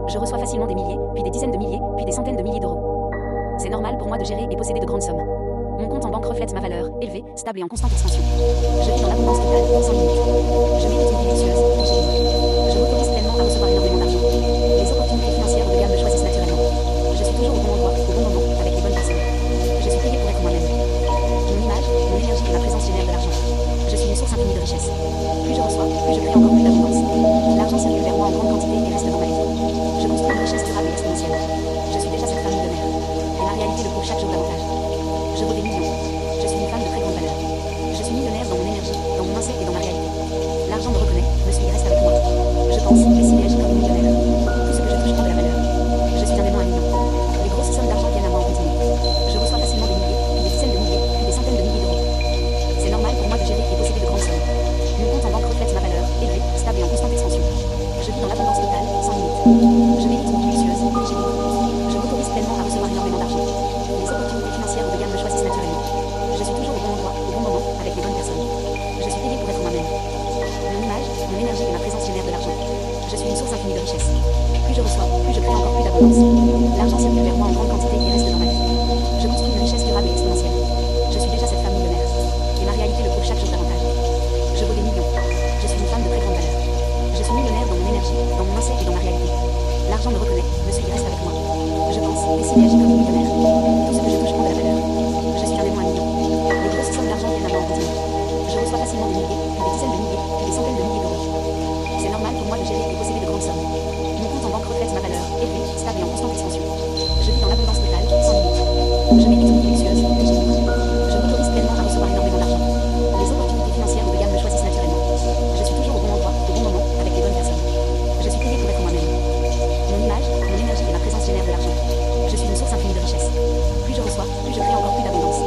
Je reçois facilement des milliers, puis des dizaines de milliers, puis des centaines de milliers d'euros. C'est normal pour moi de gérer et posséder de grandes sommes. Mon compte en banque reflète ma valeur, élevée, stable et en constante expansion. Je vis dans l'abondance totale, sans limite. Je mérite une vie luxueuse, riche et libre. Je m'autorise pleinement à recevoir énormément d'argent. Les opportunités financières haut de gamme me choisissent naturellement. Je suis toujours au bon endroit, au bon moment, avec les bonnes personnes. Je suis payé pour être moi-même. Mon image, mon énergie et ma présence génèrent de l'argent. Je suis une source infinie de richesse. Plus je reçois, plus je crée encore plus d'abondance. L'argent circule vers moi en grande quantité et reste dans ma vie. Je construis une richesse durable et exponentielle. Je suis déjà cette femme millionnaire. Et ma réalité le prouve chaque jour davantage. Je vaux des millions. Je suis une femme de très grande valeur. Je suis millionnaire dans mon énergie, dans mon mindset et dans ma réalité. L'argent me reconnaît, me suit et reste avec moi. Je pense, décide et agis comme une millionnaire. Tout ce que je touche prend de la valeur. Je suis un aimant à millions. Les grosses sommes d'argent viennent à moi en continu. Je reçois facilement des milliers, puis des dizaines de milliers, puis des centaines de milliers d'euros. C'est normal pour moi de gérer et posséder de grandes sommes. Mon compte en banque reflète ma valeur, élevée, stable et en constante expansion. Je vis dans l'abondance totale, sans limite. Je mérite une vie luxueuse, riche et libre. Je m'autorise pleinement à recevoir énormément d'argent. Les opportunités financières haut de gamme me choisissent naturellement. Je suis toujours au bon endroit, au bon moment, avec les bonnes personnes. Je suis payé pour être moi-même. Mon image, mon énergie et ma présence génèrent de l'argent. Je suis une source infinie de richesse. Plus je reçois, plus je crée encore plus d'abondance. L'argent circule vers moi en grande quantité et reste dans ma vie. Je construis une richesse durable et exponentielle. Je suis déjà cette femme millionnaire. Et ma réalité le prouve chaque jour davantage. Je vaux des millions. Je suis une femme de très grande valeur. Je suis millionnaire dans mon énergie, dans mon mindset et dans ma réalité. L'argent me reconnaît, me suit et reste avec moi. Je pense, décide et agis comme une millionnaire. Tout ce que je touche prend de la valeur. Je suis un aimant à millions. Les grosses sommes d'argent viennent à moi en continu. Je reçois facilement des milliers, puis des dizaines de milliers, puis des centaines de milliers d'euros. C'est normal pour moi de gérer et posséder de grandes sommes. Mon compte en banque reflète ma valeur, élevée, stable et en constante expansion. Je vis dans l'abondance totale, sans limite. Je mérite une vie luxueuse, riche et libre. Je m'autorise pleinement à recevoir énormément d'argent. Les opportunités financières haut de gamme me choisissent naturellement. Je suis toujours au bon endroit, au bon moment, avec les bonnes personnes. Je suis payé pour être moi-même. Mon image, mon énergie et ma présence génèrent de l'argent. Je suis une source infinie de richesse. Plus je reçois, plus je crée encore plus d'abondance.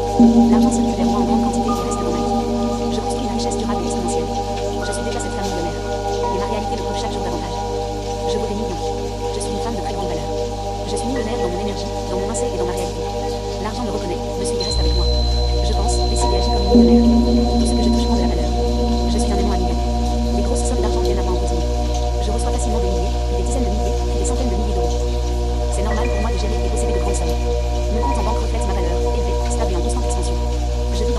L'argent circule vers moi en grande quantité et reste dans ma vie. Je construis une richesse durable et exponentielle. Je suis déjà cette femme millionnaire. Et ma réalité le prouve chaque jour davantage. Je vaux des millions. Je suis une femme de très grande valeur. Je suis millionnaire dans mon énergie, dans mon mindset et dans ma réalité. L'argent me reconnaît, me suit et reste avec moi. Je pense, décide et agis comme une millionnaire. Tout ce que je touche prend de la valeur. Je suis un aimant à millions. Les grosses sommes d'argent viennent à moi en continu. Je reçois facilement des milliers, puis des dizaines de milliers, puis des centaines de milliers d'euros. C'est normal pour moi de gérer et posséder de grandes sommes. Mon compte en banque reflète ma valeur, élevée, stable et en constante expansion. Je vis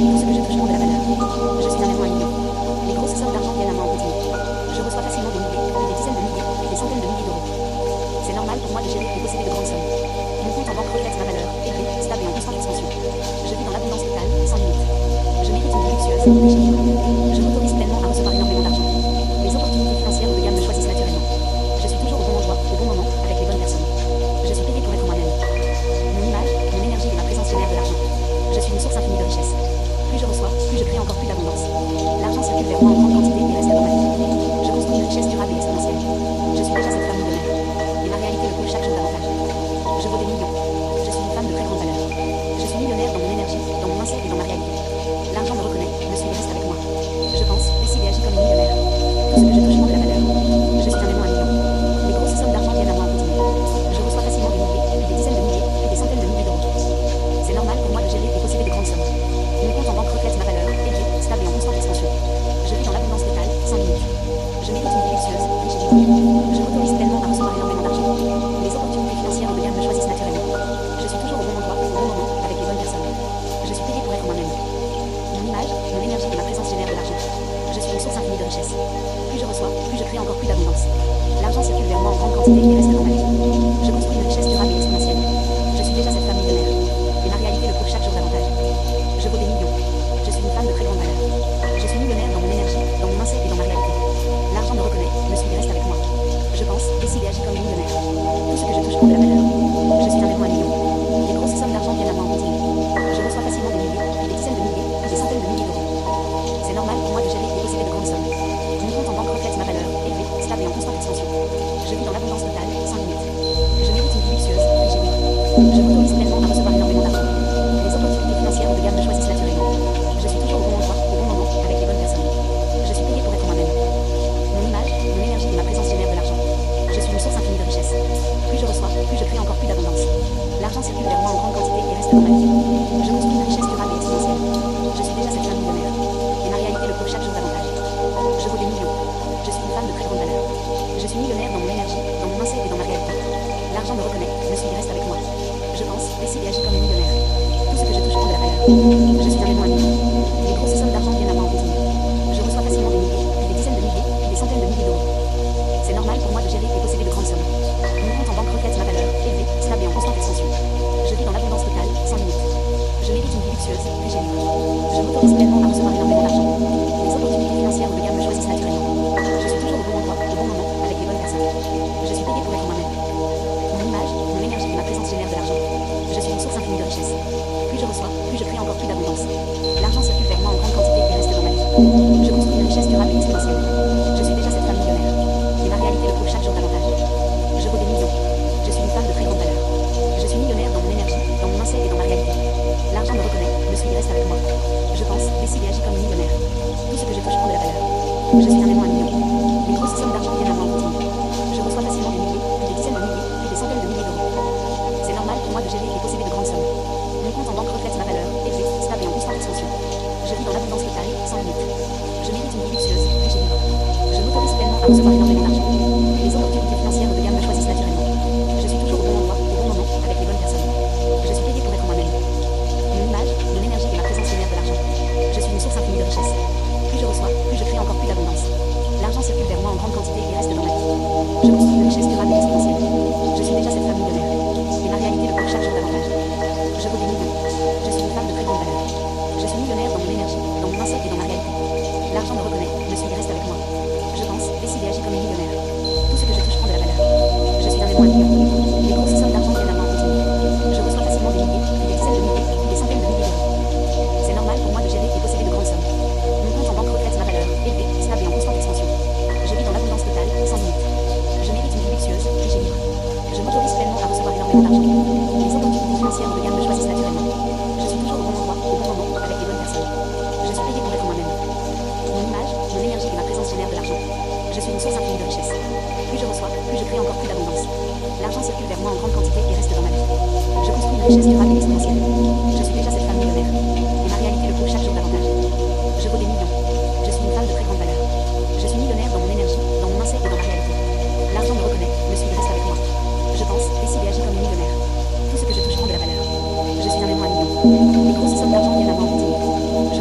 Tout ce que je touche prend de la valeur. Je suis un aimant à millions. Les grosses sommes d'argent viennent à moi en continu. Je reçois facilement des milliers, puis des dizaines de milliers, puis des centaines de milliers d'euros. C'est normal pour moi de gérer et posséder de grandes sommes. Mon compte en banque reflète ma valeur, élevée, stable et en constante expansion. Je vis dans l'abondance totale, sans limite. Je mérite une vie luxueuse, riche et libre. Je m'autorise pleinement à recevoir énormément d'argent. Les opportunités financières haut de gamme me choisissent naturellement. Je suis toujours au bon endroit, au bon moment, avec les bonnes personnes. Je suis payé pour être moi-même. Mon image, mon énergie et ma présence génèrent de l'argent. Je suis une source infinie de richesse. Plus je reçois, plus je crée encore plus d'abondance. L'argent circule vers moi en grande quantité et reste dans ma vie. Je construis une richesse durable et exponentielle. Je suis déjà cette femme millionnaire. Et ma réalité me prouve chaque jour davantage. Je vaux des millions. Je suis une femme de très grande valeur. Je suis millionnaire dans mon énergie, dans mon mindset et dans ma réalité. L'argent me reconnaît, me suit et reste avec moi. Je pense, décide et agis comme une millionnaire. Tout ce que je touche prend de la valeur. Je suis un aimant à millions. Les grosses sommes d'argent viennent à moi en continu. Je reçois facilement des milliers, puis des dizaines de milliers, puis des centaines de milliers d'euros. C'est normal pour moi de gérer et posséder de grandes sommes. Mon compte en banque reflète ma valeur, élevée, stable et en constante expansion. Je vis dans l'abondance totale, sans limite. Je mérite une vie luxueuse, riche et libre. Je m'autorise pleinement à recevoir énormément d'argent. Les opportunités financières haut de gamme me choisissent naturellement. Je suis toujours au bon endroit, au bon moment, avec les bonnes personnes. Je suis payé pour être moi-même. Mon image, mon énergie et ma présence génèrent de l'argent. Je suis une source infinie de richesse. Plus je reçois, plus je crée encore plus d'abondance. L'argent circule vers moi en grande quantité et reste dans ma vie. Je construis une richesse durable et exponentielle. Je suis déjà cette femme millionnaire. Et ma réalité le prouve chaque jour davantage. Je vaux des millions. Je suis une femme de très grande valeur. Je suis millionnaire dans mon énergie, dans mon mindset et dans ma réalité. L'argent me reconnaît, me suit et reste avec moi. Je pense, décide et agis comme une millionnaire. Tout ce que je touche prend de la valeur. Je suis un aimant à millions. Les grosses sommes d'argent viennent à moi en continu. Je reçois facilement des milliers, puis des dizaines de milliers, puis des centaines de milliers d'euros. C'est normal pour moi de gérer et posséder de grandes sommes. Mon compte en banque reflète ma valeur, élevée, stable et en constante expansion. Je vis dans l'abondance totale, sans limite. Je mérite une vie luxueuse, riche et libre. Je m'autorise pleinement à recevoir énormément d'argent. Les opportunités financières haut de gamme me choisissent naturellement. Je suis toujours au bon endroit, au bon moment, avec les bonnes personnes. Je suis payé pour être moi-même. Mon image, mon énergie et ma présence génèrent de l'argent. Je suis une source infinie de richesse. Plus je reçois, plus je crée encore plus d'abondance. L'argent circule vers moi en grande quantité et reste dans ma vie. Je construis une richesse durable et exponentielle. Je suis déjà cette femme millionnaire. Et ma réalité le prouve chaque jour davantage. Je vaux des millions. Je suis une femme de très grande valeur. Je suis millionnaire dans mon énergie, dans mon mindset et dans ma réalité. L'argent me reconnaît, me suit et reste avec moi. Je pense, décide et agis comme une millionnaire. Tout ce que je touche prend de la valeur. Je suis un aimant à millions. Les grosses sommes d'argent viennent à moi en continu. Je reçois facilement des milliers, puis des dizaines de milliers, puis des centaines de milliers d'euros. C'est normal pour moi de gérer et posséder de grandes sommes. Mon compte en banque reflète ma valeur, élevée, stable et en constante expansion. Je vis dans l'abondance totale, sans limite. Je mérite une vie luxueuse, riche et libre. Je m'autorise pleinement à recevoir énormément d'argent. Les opportunités financières haut de gamme me choisissent naturellement. Je suis toujours au bon endroit, au bon moment, avec les bonnes personnes. Je suis payé pour être moi-même. Mon image, mon énergie et ma présence génèrent de l'argent. Je suis une source infinie de richesse. Plus je reçois, plus je crée encore plus d'abondance. L'argent circule vers moi en grande quantité et reste dans ma vie. Je construis une richesse durable et exponentielle. Je suis déjà cette femme millionnaire. Et ma réalité le prouve chaque jour davantage. Je vaux des millions. Je suis une femme de très grande valeur. Je suis millionnaire dans mon énergie, dans mon mindset et dans ma réalité. L'argent me reconnaît, me suit et reste avec moi. Je pense, décide et agis comme une millionnaire. Tout ce que je touche prend de la valeur. Je suis un aimant à millions. Les grosses sommes d'argent viennent à moi en continu. Je reçois facilement des milliers, puis des dizaines de milliers, puis des centaines de milliers d'euros. C'est normal pour moi de gérer et posséder de grandes sommes. Mon compte en banque reflète ma valeur, élevée, stable et en constante expansion. Je vis dans l'abondance totale, sans limite. Je mérite une vie luxueuse, riche et libre. Je m'autorise pleinement à recevoir énormément d'argent. Les opportunités financières haut de gamme me choisissent naturellement. Je suis toujours au bon endroit, au bon moment, avec les bonnes personnes. Je suis payé pour être moi-même. Mon image, mon énergie et ma présence génèrent de l'argent. Je suis une source infinie de richesse. Plus je reçois, plus je crée encore plus d'abondance. L'argent circule vers moi en grande quantité et reste dans ma vie. Je construis une richesse durable et exponentielle. Je suis déjà cette femme millionnaire. Et ma réalité le prouve chaque jour davantage. Je vaux des millions. Je suis une femme de très grande valeur. Je suis millionnaire dans mon énergie, dans mon mindset et dans ma réalité. L'argent me reconnaît, me suit et reste avec moi. Je pense, décide et agis comme une millionnaire. Tout ce que je touche prend de la valeur. Je suis un aimant à millions. Les grosses sommes d'argent viennent à moi en continu. Je reçois facilement des milliers, puis des dizaines de milliers, puis des centaines de milliers d'euros. C'est normal pour moi de gérer et posséder de grandes sommes. Mon compte en banque reflète ma valeur, élevée, stable et en constante expansion. Je vis dans l'abondance totale, sans limite. Je mérite une vie luxueuse, riche et libre. Je m'autorise pleinement à recevoir énormément d'argent. Les opportunités financières haut de gamme me choisissent naturellement. Je suis toujours au bon endroit, au bon moment, avec les bonnes personnes. Je suis payé pour être moi-même. Mon image, mon énergie et ma présence génèrent de l'argent. Je suis une source infinie de richesse. Plus je reçois, plus je crée encore plus d'abondance. L'argent circule vers moi en grande quantité et reste dans ma vie. Je construis une richesse durable et exponentielle. Je suis déjà cette femme millionnaire. Et ma réalité le prouve chaque jour davantage. Je vaux des millions. Je suis une femme de très grande valeur. Je suis millionnaire dans mon énergie, dans mon mindset et dans ma réalité. L'argent me reconnaît, me suit et reste avec moi. Je pense, décide et agis comme une millionnaire. Tout ce que je touche prend de la valeur. Je suis un aimant à millions. Les grosses sommes d'argent viennent à moi en continu. Je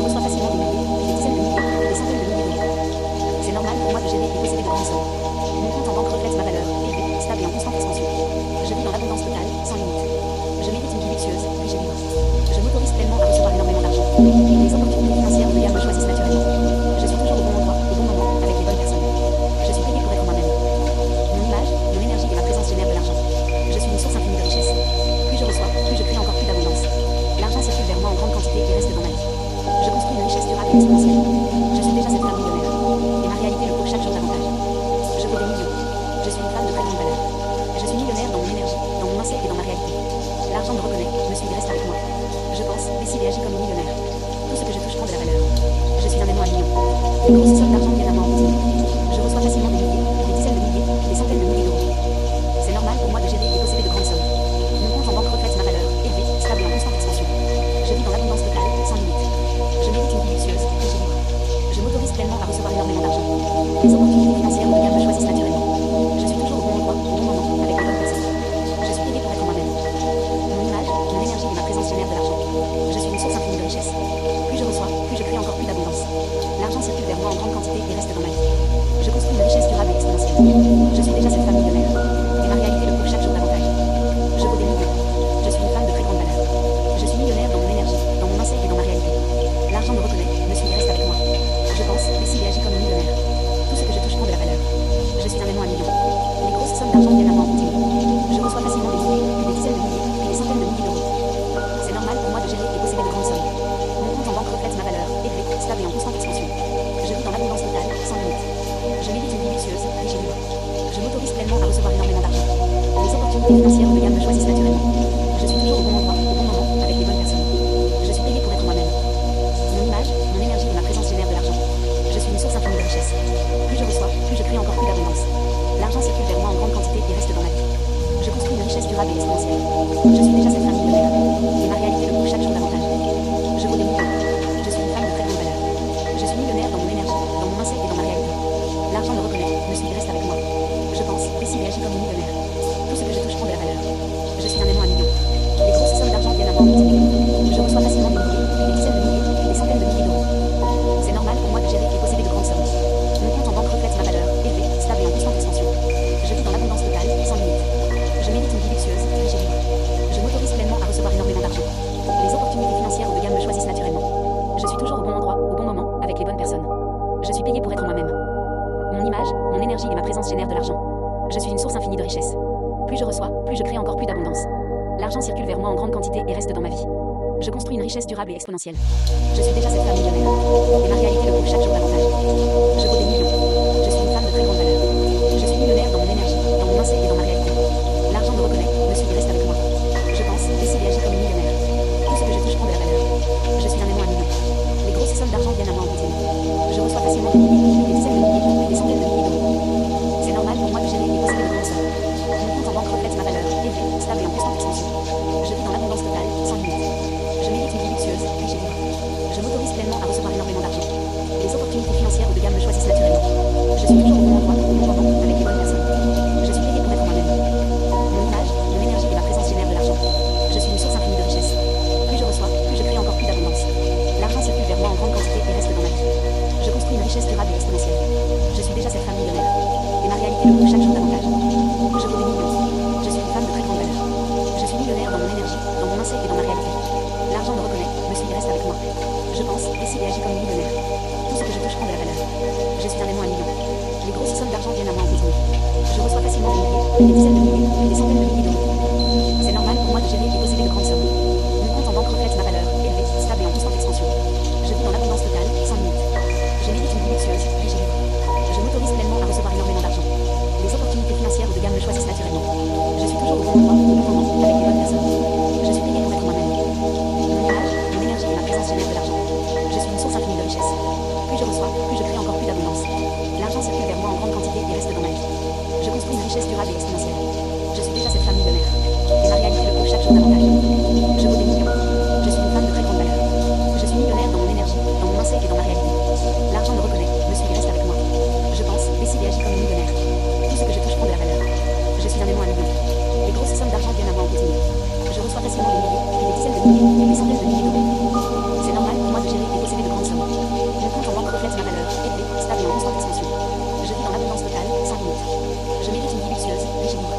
quantité exponentielle. Je suis déjà cette femme millionnaire. Et ma réalité le prouve chaque jour davantage. Je vaux des millions. Je suis une femme de très grande valeur. Je suis millionnaire dans mon énergie, dans mon mindset et dans ma réalité. L'argent me reconnaît, me suit et reste avec moi. Je pense, décide et agis comme une millionnaire. Tout ce que je touche prend de la valeur. Je suis un aimant à millions. Les grosses sommes d'argent viennent à moi en continu. Je reçois facilement des milliers, des dizaines de milliers, des centaines de milliers d'euros. C'est normal pour moi de gérer et posséder de grandes sommes. Mon compte en banque reflète ma valeur, élevée, stable et en constante expansion. Je vis dans l'abondance totale, sans limite. Je mérite une vie luxueuse, riche et libre. Je m'autorise pleinement à recevoir énormément d'argent. Les opportunités financières de gamme me choisissent naturellement. Je suis toujours au bon endroit, au bon moment, avec les bonnes personnes. Je suis payé pour être moi-même. Mon image, mon énergie et ma présence génèrent de l'argent. Je suis une source infinie de richesse. Plus je reçois, plus je crée encore plus d'abondance. L'argent circule vers moi en grande quantité et reste dans ma vie. Je construis une richesse durable et exponentielle. Je suis déjà cette femme millionnaire. Et ma réalité le prouve chaque jour davantage. Je vaux des millions. Je suis une femme de très grande valeur. Je suis millionnaire dans mon énergie, dans mon mindset et dans ma réalité. L'argent me reconnaît, me suit et reste avec moi. Je pense, décide et agis comme une millionnaire. Tout ce que je touche prend de la valeur. Je suis un aimant à millions. Les grosses sommes d'argent viennent à moi en continu. Je reçois facilement des milliers, puis des dizaines de milliers, puis des centaines de milliers d'euros. C'est normal pour moi de gérer et posséder de grandes sommes. Mon compte en banque reflète ma valeur, élevée, stable et en constante expansion. Je vis dans l'abondance totale, sans limite. Je mérite une vie luxueuse, riche et libre. Je m'autorise pleinement à recevoir énormément d'argent. Les opportunités financières de gamme me choisissent naturellement. Je suis toujours au bon endroit, au bon moment, avec les bonnes personnes. Je suis payé pour être moi-même. Mon image, mon énergie et ma présence génèrent de l'argent. Je suis une source infinie de richesse. Plus je reçois, plus je crée encore plus d'abondance. L'argent circule vers moi en grande quantité et reste dans ma vie. Je construis une richesse durable et exponentielle. Je suis déjà cette femme millionnaire. Et ma réalité le prouve chaque jour davantage. Je vaux des millions. Je suis une femme de très grande valeur. Je suis millionnaire dans mon énergie, dans mon mindset et dans ma réalité. L'argent me reconnaît, me suit et reste avec moi. Je pense, décide et agis comme une millionnaire. Tout ce que je touche prend de la valeur. Je suis un aimant à millions. Les grosses sommes d'argent viennent à moi en continu. Je reçois facilement des milliers, des dizaines de milliers, des centaines de milliers d'euros. C'est normal pour moi de gérer et posséder de grandes sommes. Mon compte en banque reflète ma valeur, élevée, stable et en constante expansion. Je vis dans l'abondance totale, sans limite. Je mérite une vie luxueuse, riche et libre. Je m'autorise pleinement à recevoir énormément d'argent. Les opportunités financières de gamme me choisissent naturellement. Je suis toujours au bon endroit, au bon moment, avec les bonnes personnes. Je suis payé pour être moi-même. Mon image, mon énergie et ma présence génèrent de l'argent. Je suis une source infinie de richesse. Plus je reçois, plus je crée encore plus d'abondance. L'argent circule vers moi en grande quantité et reste dans ma vie. Je construis une richesse durable et exponentielle. Je suis déjà cette femme millionnaire. Et ma réalité le prouve chaque jour davantage. Je vaux des millions. Je suis une femme de très grande valeur. Je suis millionnaire dans mon énergie, dans mon mindset et dans ma réalité. L'argent me reconnaît, me suit et reste avec moi. Je pense, décide et agis comme une millionnaire. Tout ce que je touche prend de la valeur. Je suis un aimant à millions. Les grosses sommes d'argent viennent à moi en continu. Je reçois facilement des milliers, des dizaines de milliers, puis des centaines de milliers d'euros. C'est normal pour moi de gérer et posséder de grandes sommes. Mon compte en banque reflète ma valeur, élevée, stable et en constante expansion. Je vis dans l'abondance totale, sans limite. Je mérite une vie luxueuse, riche et libre. Je m'autorise pleinement à recevoir énormément d'argent. Les opportunités financières de gamme me choisissent naturellement. Je suis toujours au bon endroit, au bon moment, avec les bonnes personnes. Je suis payé pour être moi-même. Mon image, mon énergie et ma présence génèrent de l'argent. Je suis une source infinie de richesse. Plus je reçois, plus je crée encore plus d'abondance. L'argent circule vers moi en grande quantité et reste dans ma vie. Je construis une richesse durable et exponentielle. Je suis déjà cette femme millionnaire. Et ma réalité le prouve chaque jour davantage. Je vaux des millions. Je suis une femme de très grande valeur. Je suis millionnaire dans mon énergie, dans mon mindset et dans ma réalité. L'argent me reconnaît, me suit et reste avec moi. Je pense, décide et agis comme une millionnaire. Tout ce que je touche prend de la valeur. Je suis un aimant à millions. Les grosses sommes d'argent viennent à moi en continu. Je reçois facilement des milliers, des dizaines de milliers, puis des centaines de milliers d'euros. C'est normal pour moi de gérer et posséder de grandes sommes. Mon compte en banque reflète ma valeur, élevée, stable et en constante expansion. Je vis dans l'abondance totale, sans limite. Je mérite une vie luxueuse, riche et libre. Je m'autorise pleinement à recevoir énormément d'argent. Les opportunités financières de gamme me choisissent naturellement. Je suis toujours au bon endroit, au bon moment, avec les bonnes personnes. Je suis payé pour être moi-même. Mon image, mon énergie et ma présence génèrent de l'argent. Je suis une source infinie de richesse. Plus je reçois, plus je crée encore plus d'abondance. L'argent circule vers moi en grande quantité et reste dans ma vie. Je construis une richesse durable et exponentielle. Je suis déjà cette femme millionnaire. Et ma réalité le prouve chaque jour davantage. Je vaux des millions. Je suis une femme de très grande valeur. Je suis millionnaire dans mon énergie, dans mon mindset et dans ma réalité. L'argent me reconnaît, me suit et reste avec moi. Je pense, décide et agis comme une millionnaire. Tout ce que je touche prend de la valeur. Je suis un aimant à millions. Les grosses sommes d'argent viennent à moi en continu. Je reçois facilement des milliers, puis des dizaines de milliers, puis des centaines de milliers d'euros. C'est normal pour moi de gérer et posséder de grandes sommes. Mon compte en banque reflète ma valeur, élevée, stable et en constante expansion. Je vis dans l'abondance totale, sans limite. Je mérite une vie luxueuse, riche et libre.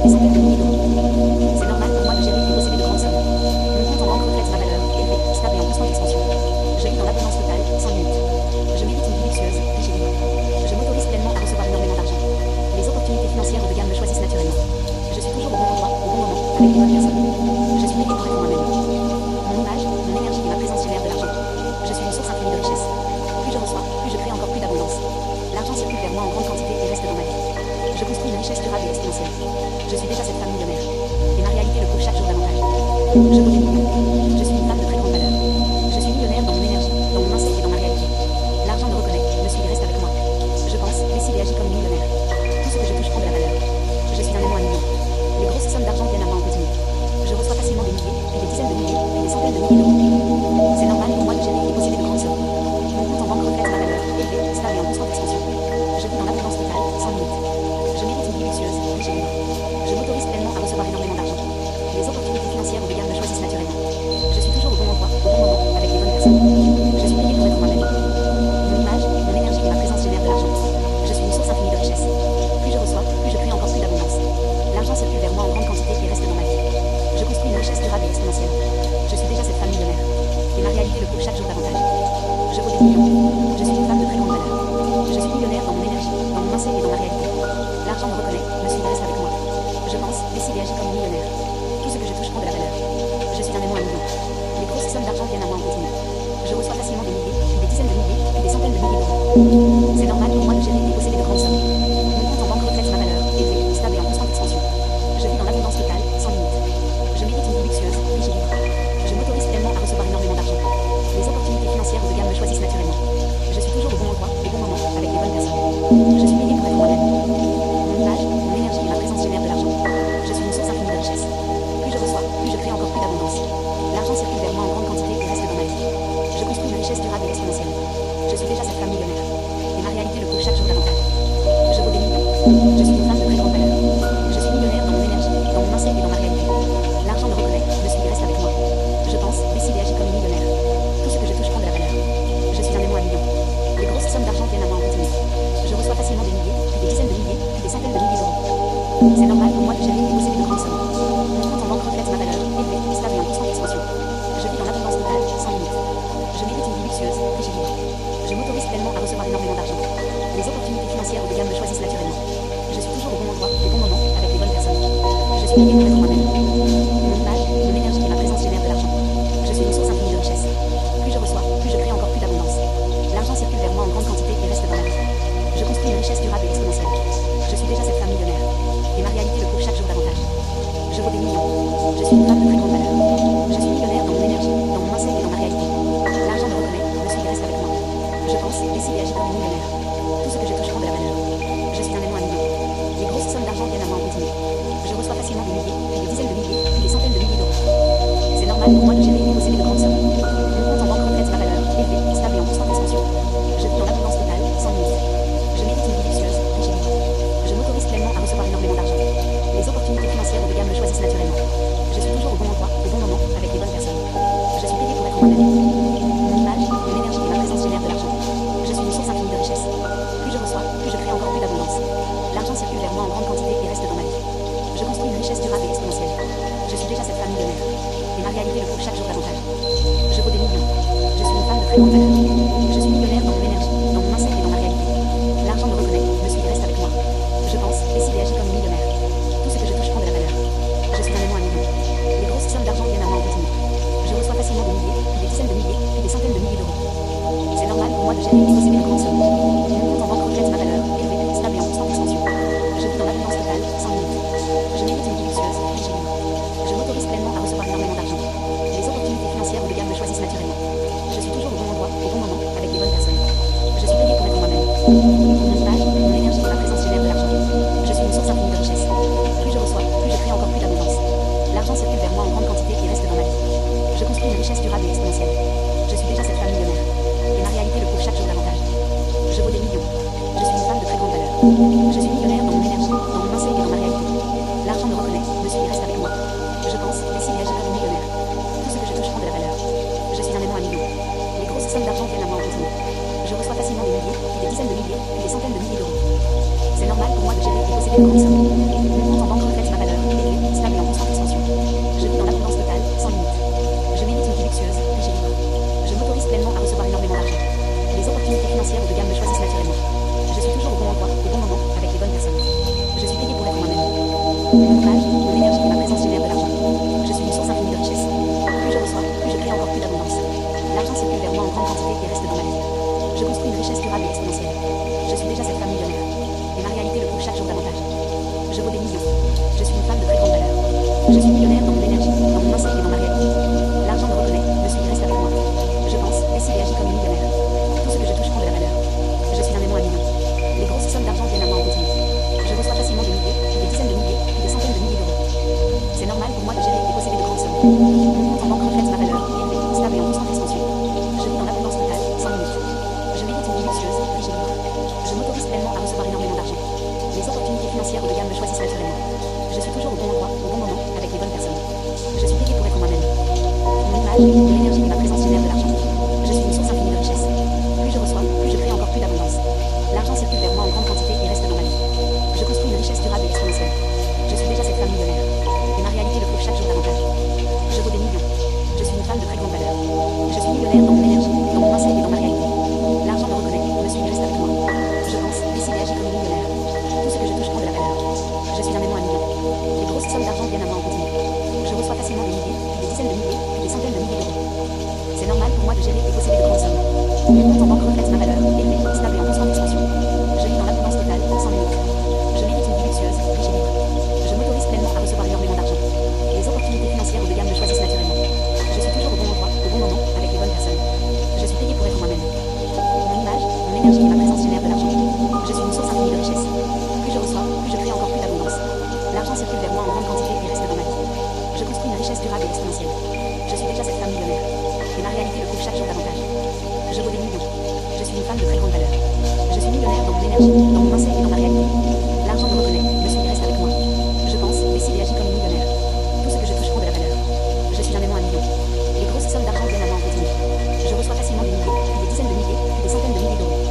des centaines de milliers d'euros. C'est normal pour moi de gérer et posséder de grandes sommes. Mon compte en banque reflète ma valeur, élevée, stable et en constante expansion. Je vis dans l'abondance totale, sans limite. Je mérite une vie luxueuse, riche et libre. Je m'autorise pleinement à recevoir énormément d'argent. Les opportunités financières haut de gamme me choisissent naturellement. Je suis toujours au bon endroit, au bon moment, avec les bonnes personnes. Je suis payé pour être moi-même. Mon image, mon énergie et ma présence génèrent de l'argent. Je suis une source infinie de richesse. Plus je reçois, plus je crée encore plus d'abondance. L'argent circule vers moi en grande quantité et reste dans ma vie. Je construis une richesse durable et exponentielle. Je suis déjà cette femme millionnaire. Et ma réalité le prouve chaque jour davantage. Je vaux des millions. Je suis une femme de très grande valeur. Je suis millionnaire dans mon énergie, dans mon mindset et dans ma réalité. L'argent me reconnaît, me suit et reste avec moi. Je pense, décide et agis comme une millionnaire. Tout ce que je touche prend de la valeur. Je suis un aimant à millions. Les grosses sommes d'argent viennent à moi en continu. Je reçois facilement des milliers, puis des dizaines de milliers, puis des centaines de milliers d'euros. C'est normal pour moi de gérer et posséder de grandes sommes. Mon compte en banque reflète ma valeur, élevée, stable et en constante expansion. Je vis dans l'abondance totale, sans limite. Je mérite une vie luxueuse, riche et libre. Je m'autorise pleinement à recevoir énormément d'argent. Les opportunités financières haut de gamme me choisissent naturellement. Je suis toujours au bon endroit, au bon moment, avec les bonnes personnes. Je suis payé pour être moi-même. Mon image, mon énergie et ma présence génèrent de l'argent. Je suis une source infinie de richesse. Plus je reçois, plus je crée encore plus d'abondance. L'argent circule vers moi en grande quantité et reste dans ma vie. Je construis une richesse durable et exponentielle. Je suis déjà cette femme millionnaire. Et ma réalité le prouve chaque jour davantage. Je vaux des millions. Je suis une femme de très grande valeur. Je suis millionnaire dans mon énergie, dans mon mindset et dans ma réalité. L'argent me reconnaît, me suit et reste avec moi. Je pense, décide et agis comme une millionnaire. Tout ce que je touche prend de la valeur. Je suis un aimant à millions. Les grosses sommes d'argent viennent à moi en continu. Je reçois facilement des milliers, puis des dizaines de milliers, puis des centaines de milliers d'euros. C'est normal pour moi de gérer et posséder de grandes sommes. Mon compte en banque reflète ma valeur, élevée, stable et en constante expansion. Je vis dans l'abondance totale, sans limite. Je mérite une vie luxueuse, riche et libre. Je m'autorise pleinement à recevoir énormément d'argent. Les opportunités financières haut de gamme me choisissent naturellement. Je suis toujours au bon endroit, au bon moment, avec les bonnes personnes. Je suis payé pour être moi-même. Mon image, mon énergie et ma présence génèrent de l'argent. Je suis une source infinie de richesse. Plus je reçois, plus je crée encore plus d'abondance. L'argent circule vers moi en grande quantité et reste dans ma vie. Je construis une richesse durable et exponentielle. Je suis déjà cette femme millionnaire. Et ma réalité le prouve chaque jour davantage. Je vaux des millions. Je suis une femme de très grande valeur. Je suis millionnaire dans mon énergie, dans mon mindset et dans ma réalité. L'argent me reconnaît, me suit et reste avec moi. Je pense, décide et agis comme une millionnaire. Tout ce que je touche prend de la valeur. Je suis un aimant à millions. Les grosses sommes d'argent viennent à moi en continu. Je reçois facilement des milliers, puis des dizaines de milliers, puis des centaines de milliers d'euros. C'est normal pour moi de gérer et posséder de grandes sommes. Mon compte en banque reflète ma valeur, élevée, stable et en constante expansion. Je vis dans l'abondance totale, sans limite. Je mérite une vie luxueuse, riche et libre. Je m'autorise pleinement à recevoir énormément d'argent. Les opportunités financières haut de gamme me choisissent naturellement. Je suis toujours au bon endroit, au bon moment, avec les bonnes personnes. Je suis payé pour être moi-même. Mon image, mon énergie et ma présence génèrent de l'argent. Je suis une source infinie de richesse. Plus je reçois, plus je crée encore plus d'abondance. L'argent circule vers moi en grande quantité et reste dans ma vie. Je construis une richesse durable et exponentielle. Je suis déjà cette femme millionnaire. Et ma réalité le prouve chaque jour davantage. Je vaux des millions. Je suis une femme de très grande valeur. Je suis millionnaire dans mon énergie, dans mon mindset et dans ma réalité. L'argent me reconnaît, me suit et reste avec moi. Je pense, décide et agis comme une millionnaire. Tout ce que je touche prend de la valeur. Je suis un aimant à millions. Les grosses sommes d'argent viennent à moi en continu. Je reçois facilement des milliers, puis des dizaines de milliers, puis des centaines de milliers d'euros. C'est normal pour moi de gérer et posséder de grandes sommes. Mon compte en banque reflète ma valeur, élevée, stable et en constante expansion. Je vis dans l'abondance totale, sans limite. Je mérite une vie luxueuse, riche et libre. Je m'autorise pleinement à recevoir énormément d'argent. Les opportunités financières haut de gamme me choisissent naturellement. Je suis toujours au bon endroit, au bon moment, avec les bonnes personnes. Je suis payé pour être moi-même. Mon image, mon énergie et ma présence génèrent de l'argent. Je suis une source infinie de richesse. Plus je reçois, plus je crée encore plus d'abondance. L'argent circule vers moi en grande quantité et reste dans ma vie. Je construis une richesse durable et exponentielle. Je suis déjà cette femme millionnaire. Et ma réalité le prouve chaque jour davantage. Je vaux des millions. Je suis une femme de très grande valeur. Je suis millionnaire dans mon énergie, dans mon mindset et dans ma réalité. L'argent me reconnaît, me suit et reste avec moi. Je pense, décide et agis comme une millionnaire. Tout ce que je touche prend de la valeur. Je suis un aimant à millions. Les grosses sommes d'argent viennent à moi en continu. Je reçois facilement des milliers, puis des dizaines de milliers, puis des centaines de milliers d'euros. C'est normal pour moi de gérer et posséder de grandes sommes. Mon compte en banque reflète ma valeur, élevée, stable et en constante expansion. Je vis dans l'abondance totale, sans limite. Je mérite une vie luxueuse, riche et libre. Je m'autorise pleinement à recevoir énormément d'argent. Les opportunités financières haut de gamme me choisissent naturellement. Je suis toujours au bon endroit, au bon moment, avec les bonnes personnes. Je suis payé pour être moi-même. Mon image, mon énergie et ma présence génèrent de l'argent. Je suis une source infinie de richesse. Plus je reçois, plus je crée encore plus d'abondance. L'argent circule vers moi en grande quantité et reste dans ma vie. Je construis une richesse durable et exponentielle. Je suis déjà cette femme millionnaire. Et ma réalité le prouve chaque jour davantage. Je vaux des millions. Je suis une femme de très grande valeur. Je suis millionnaire dans mon énergie, dans mon mindset et dans ma réalité. L'argent me reconnaît, me suit et reste avec moi. Je pense, décide et agis comme une millionnaire. Tout ce que je touche prend de la valeur. Je suis un aimant à millions. Les grosses sommes d'argent viennent à moi en continu. Je reçois facilement des milliers, puis des dizaines de milliers, puis des centaines de milliers d'euros. C'est normal pour moi de gérer et posséder de grandes sommes. Mon compte en banque reflète ma valeur, Je suis millionnaire dans mon énergie, dans mon mindset et dans ma réalité. L'argent me reconnaît, me suit, reste avec moi. Je pense, décide et agis comme une millionnaire. Tout ce que je touche prend de la valeur. Je suis un aimant à millions. Les grosses sommes d'argent viennent à moi en continu. Je reçois facilement des milliers, puis des dizaines de milliers, puis des centaines de milliers d'euros. C'est normal pour moi de gérer et posséder de grandes sommes. Mon compte en banque reflète ma valeur, élevé, stable et en constante expansion. Je vis dans l'abondance totale, sans limite. Je mérite une vie luxueuse, riche et libre. Je m'autorise pleinement à recevoir énormément d'argent. Les opportunités financières haut de gamme me choisissent naturellement. Je suis toujours au bon endroit, au bon moment, avec les bonnes personnes. Je suis payé pour être moi-même. Mon image, mon énergie et ma présence génèrent de l'argent. Je suis une source infinie de richesse. Plus je reçois, plus je crée encore plus d'abondance. L'argent circule vers moi en grande quantité et reste dans ma vie. Je construis une richesse durable et exponentielle. Je suis déjà cette femme millionnaire. Et ma réalité le prouve chaque jour davantage. Je vaux des millions. Je suis une femme de très grande valeur. Je suis millionnaire dans mon énergie, dans mon mindset et dans ma réalité. L'argent me reconnaît, me suit et reste avec moi. Je pense, décide et agis comme une millionnaire. Tout ce que je touche prend de la valeur. Je suis un aimant à millions. Les grosses sommes d'argent viennent à moi en continu. Je reçois facilement des milliers, puis des dizaines de milliers, puis des centaines de milliers d'euros. C'est normal pour moi de gérer et posséder de grandes sommes. Mon compte en banque reflète ma valeur, élevé, stable et en constante expansion. Je vis dans l'abondance totale, sans limite. Je mérite une vie luxueuse, riche et libre. Je m'autorise pleinement à recevoir énormément d'argent. Les opportunités financières haut de gamme me choisissent naturellement. Je suis toujours au bon endroit, au bon moment, avec les bonnes personnes. Je suis payé pour être moi-même. Mon image, mon énergie et ma présence génèrent de l'argent. Je suis une source infinie de richesse. Plus je reçois, plus je crée encore plus d'abondance. L'argent circule vers moi en grande quantité et reste dans ma vie. Je construis une richesse durable et exponentielle. Je suis déjà cette femme millionnaire. Et ma réalité le prouve chaque jour davantage. Je vaux des millions. Je suis une femme de très grande valeur. Je suis millionnaire dans mon énergie, dans mon mindset et dans ma réalité. L'argent me reconnaît, me suit et reste avec moi. Je pense, décide et agis comme une millionnaire. Tout ce que je touche prend de la valeur. Je suis un aimant à millions. Les grosses sommes d'argent viennent à moi en continu. Je reçois facilement des milliers, puis des dizaines de milliers, puis des centaines de milliers d'euros.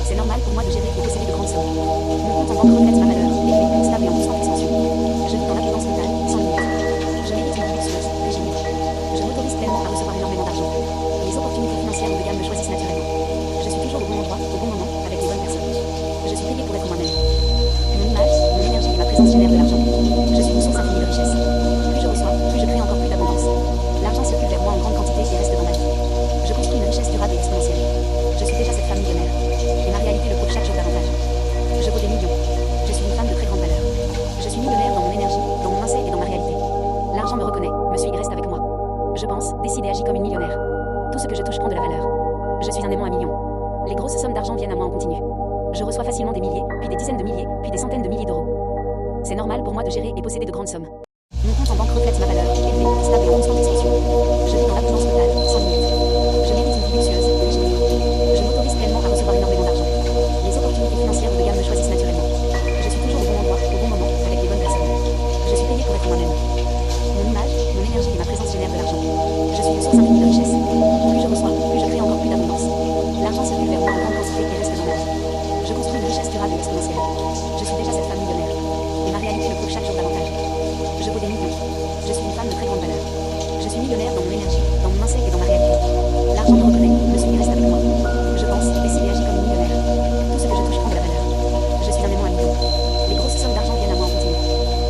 C'est normal pour moi de gérer et posséder de grandes sommes. Mon compte en banque reflète ma valeur, élevé, stable et en constante expansion. Je vis dans l'abondance totale, sans limite. Je mérite une vie luxueuse, riche et libre. Je m'autorise pleinement à recevoir énormément d'argent. Les opportunités financières haut de gamme me choisissent naturellement. Je suis toujours au bon endroit, au bon moment, avec les bonnes personnes. Je suis payé pour être moi-même. Mon image, mon énergie et ma présence génèrent de l'argent. Je suis une source infinie de richesse. Plus je reçois, plus je crée encore plus d'abondance. L'argent circule vers moi en grande quantité et reste dans ma vie. Je construis une richesse durable et exponentielle. Je suis déjà cette femme millionnaire. Et ma réalité le prouve chaque jour davantage. Je vaux des millions. Je suis une femme de très grande valeur. Je suis millionnaire dans mon énergie, dans mon mindset et dans ma réalité. L'argent me reconnaît, me suit et reste avec moi. Je pense, décide et agis comme une millionnaire. Tout ce que je touche prend de la valeur. Je suis un aimant à millions. Les grosses sommes d'argent viennent à moi en continu. Je reçois facilement des milliers, puis des dizaines de milliers, puis des centaines de milliers d'euros. C'est normal pour moi de gérer et posséder de grandes sommes. Mon compte en banque reflète ma valeur, élevé, stable et en constante expansion. Je vis dans l'abondance totale, sans limite. Je mérite une vie luxueuse, riche et libre. Je m'autorise pleinement à recevoir énormément d'argent. Les opportunités financières haut de gamme me choisissent naturellement. Je suis toujours au bon endroit, au bon moment, avec les bonnes personnes. Je suis payé pour être moi-même. Mon image, mon énergie et ma présence génèrent de l'argent. Je suis une source infinie de richesse. Plus je reçois, plus je crée encore plus d'abondance. L'argent circule vers moi en grande quantité et reste dans ma vie. Je construis une richesse durable et exponentielle. Je suis déjà cette femme millionnaire. Et ma réalité le prouve chaque jour davantage. Je vaux des millions. Je suis une femme de très grande valeur. Je suis millionnaire dans mon énergie, dans mon mindset et dans ma réalité. L'argent me reconnaît, me suit et reste avec moi. Je pense, décide et agis comme une millionnaire. Tout ce que je touche prend de la valeur. Je suis un aimant à millions. Les grosses sommes d'argent viennent à moi en continu.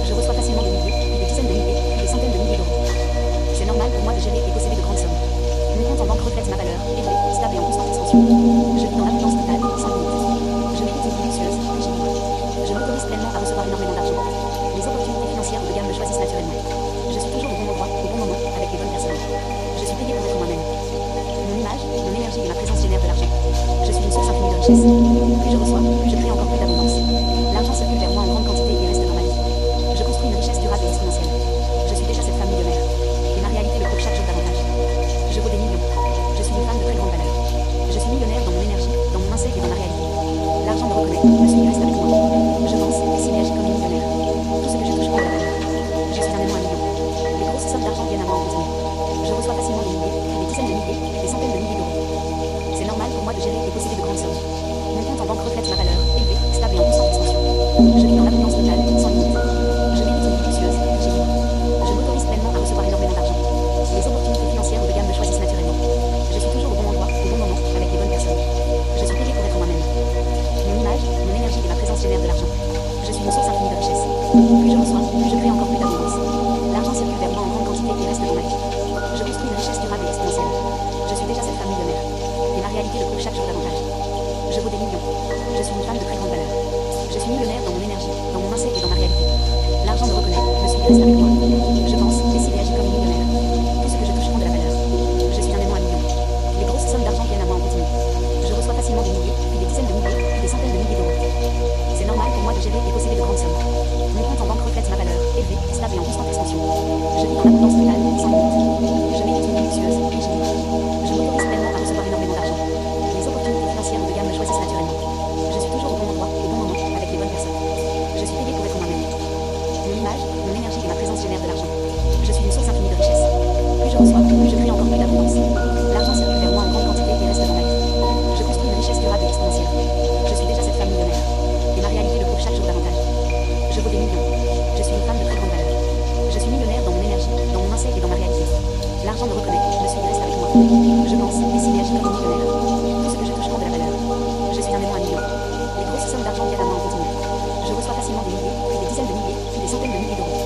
Je reçois facilement des milliers, puis des dizaines de milliers, puis des centaines de milliers d'euros. C'est normal pour moi de gérer et posséder de grandes sommes. Mon compte en banque reflète ma valeur, élevé, stable et en constante expansion. Je vis dans l'abondance totale, sans limite. Je mérite une vie luxueuse, riche et libre. Je m'autorise pleinement à recevoir énormément d'argent. Les opportunités financières haut de gamme me choisissent naturellement. Je suis toujours au bon endroit, au bon moment, avec les bonnes personnes. Je suis payé pour être moi-même. Mon image, mon énergie et ma présence génèrent de l'argent. Je suis une source infinie de richesse. Plus je reçois, plus je crée encore plus d'abondance. L'argent circule vers moi en grande quantité et reste dans ma vie. Je construis une richesse durable et exponentielle. Je suis déjà cette femme millionnaire. Et ma réalité le prouve chaque jour davantage. Je vaux des millions. Je suis une femme de très grande valeur. Je suis millionnaire dans mon énergie, dans mon mindset et dans ma réalité. L'argent me reconnaît, me suit et reste avec moi. Je pense, décide et agis comme une millionnaire. Tout ce que je touche prend de la valeur. Je suis un aimant à millions. Les grosses sommes d'argent viennent à moi en continu. Je reçois facilement des milliers, puis des dizaines de milliers, puis des centaines de milliers d'euros. C'est normal pour moi de gérer et posséder de grandes sommes. Mon compte en banque reflète ma valeur, élevé, stable et en constante expansion. Je vis dans l'abondance totale, sans limite. Je mérite une vie luxueuse, riche et libre. Je m'autorise pleinement à recevoir énormément d'argent. Les opportunités financières haut de gamme me choisissent naturellement. Je suis toujours au bon endroit, au bon moment, avec les bonnes personnes. Je suis payé pour être moi-même. Mon image, mon énergie et ma présence génèrent de l'argent. Je suis une source infinie de richesse. Plus je reçois, plus je crée encore plus d'abondance. L'argent circule vers moi en grande quantité et reste dans ma vie. Je construis une richesse durable et exponentielle. Je suis déjà cette femme millionnaire. Et ma réalité le prouve chaque jour davantage. Je vaux des millions. Je suis une femme de très grande valeur. Je suis millionnaire dans mon énergie, dans mon mindset et dans ma réalité. L'argent me reconnaît, me suit et reste avec moi. et ma présence génèrent de l'argent. Je suis une source infinie de richesse. Plus je reçois, plus je crée encore plus d'abondance. L'argent circule vers moi en grande quantité et reste dans ma vie. Je construis une richesse durable et exponentielle. Je suis déjà cette femme millionnaire. Et ma réalité le prouve chaque jour davantage. Je vaux des millions. Je suis une femme de très grande valeur. Je suis millionnaire dans mon énergie, dans mon mindset et dans ma réalité. L'argent me reconnaît, me suit et reste avec moi. Je pense et synergie comme une millionnaire. Tout ce que je touche prend de la valeur. Je suis un aimant à millions. Les grosses sommes d'argent viennent à moi en continu. Je reçois facilement des milliers, puis des dizaines de milliers, puis des centaines de milliers d'euros.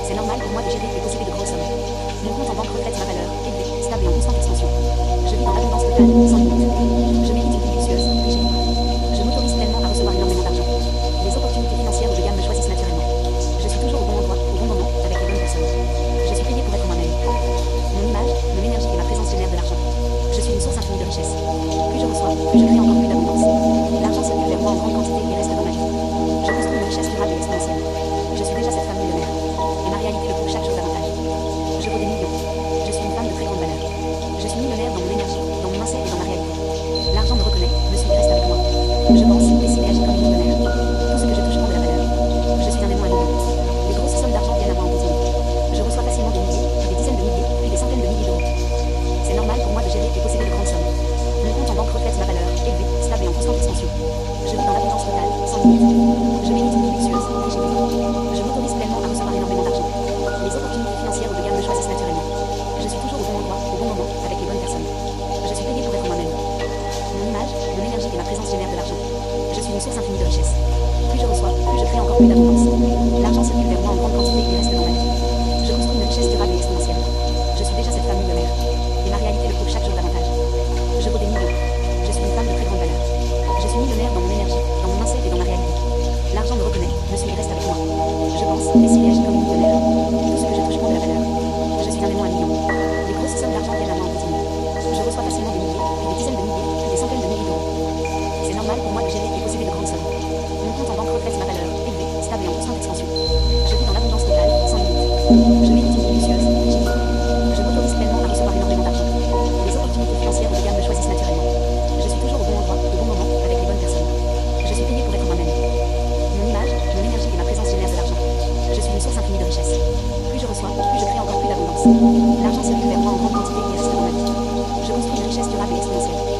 C'est normal pour moi de gérer et posséder de grosses sommes. Mon compte en banque reflète ma valeur, élevée, stable et en constante expansion. Je vis dans l'abondance totale, sans limite. Je mérite une vie luxueuse, riche et libre. Je m'autorise pleinement à recevoir énormément d'argent. Les opportunités financières haut de gamme me choisissent naturellement. Je suis toujours au bon endroit, au bon moment, avec les bonnes personnes. Je suis payé pour être moi-même. Mon image, mon énergie et ma présence génèrent de l'argent. Je suis une source infinie de richesse. Plus je reçois, plus je crée encore plus d'abondance. L'argent circule vers moi en grande quantité et reste dans ma vie. Je construis une richesse durable et exponentielle. Je suis déjà cette femme millionnaire. Et ma réalité le prouve chaque jour davantage. Je vaux des millions. Je suis une femme de très grande valeur. Je suis millionnaire dans mon énergie, dans mon mindset et dans ma réalité. L'argent me reconnaît, me suit et reste avec moi. Je pense et synergie comme une millionnaire. Tout ce que je touche prend de la valeur. Je suis un aimant à millions. Les grosses sommes d'argent viennent à moi en continu. Je reçois facilement des milliers, puis des dizaines de milliers, puis des centaines de milliers d'euros. C'est normal pour moi de gérer et posséder de grandes sommes. Mon compte en banque reflète ma valeur, élevée, stable et en constante expansion. Je vis dans l'abondance totale, sans limite. Je mérite une vie luxueuse, riche et libre. Je m'autorise pleinement à recevoir énormément d'argent. Les opportunités financières haut de gamme me choisissent naturellement. Je suis toujours au bon endroit, au bon moment, avec les bonnes personnes. Je suis payé pour être moi-même. Mon image, mon énergie et ma présence génèrent de l'argent. Je suis une source infinie de richesse. Plus je reçois, plus je crée encore plus d'abondance. L'argent circule vers moi en grande quantité et reste dans ma vie. Je construis une richesse durable et exponentielle. Je suis déjà cette femme millionnaire. Et ma réalité le prouve chaque jour davantage. Je vaux des millions. Je suis une femme de très grande valeur. Je suis millionnaire dans mon énergie, dans mon mindset et dans ma réalité. L'argent me reconnaît, me suit et reste avec moi. Je pense et synergie comme une millionnaire. Tout ce que je touche prend de la valeur. Je suis un aimant à millions. Les grosses sommes d'argent viennent à moi en continu. Je reçois facilement des milliers, puis des dizaines de milliers, puis des centaines de milliers d'euros. C'est normal pour moi de gérer et posséder de grandes sommes. Mon compte en banque reflète ma valeur, élevée, stable et en constante expansion. Je vis dans l'abondance totale, sans limite. Je mérite une vie luxueuse, riche et libre. Je m'autorise pleinement à recevoir énormément d'argent. Les opportunités financières haut de gamme me choisissent naturellement. Je suis toujours au bon endroit, au bon moment, avec les bonnes personnes. Je suis payé pour être moi-même. Mon image, mon énergie et ma présence génèrent de l'argent. Je suis une source infinie de richesse. Plus je reçois, plus je crée encore plus d'abondance. L'argent circule vers moi en grande quantité et reste dans ma vie. Je construis une richesse durable et exponentielle.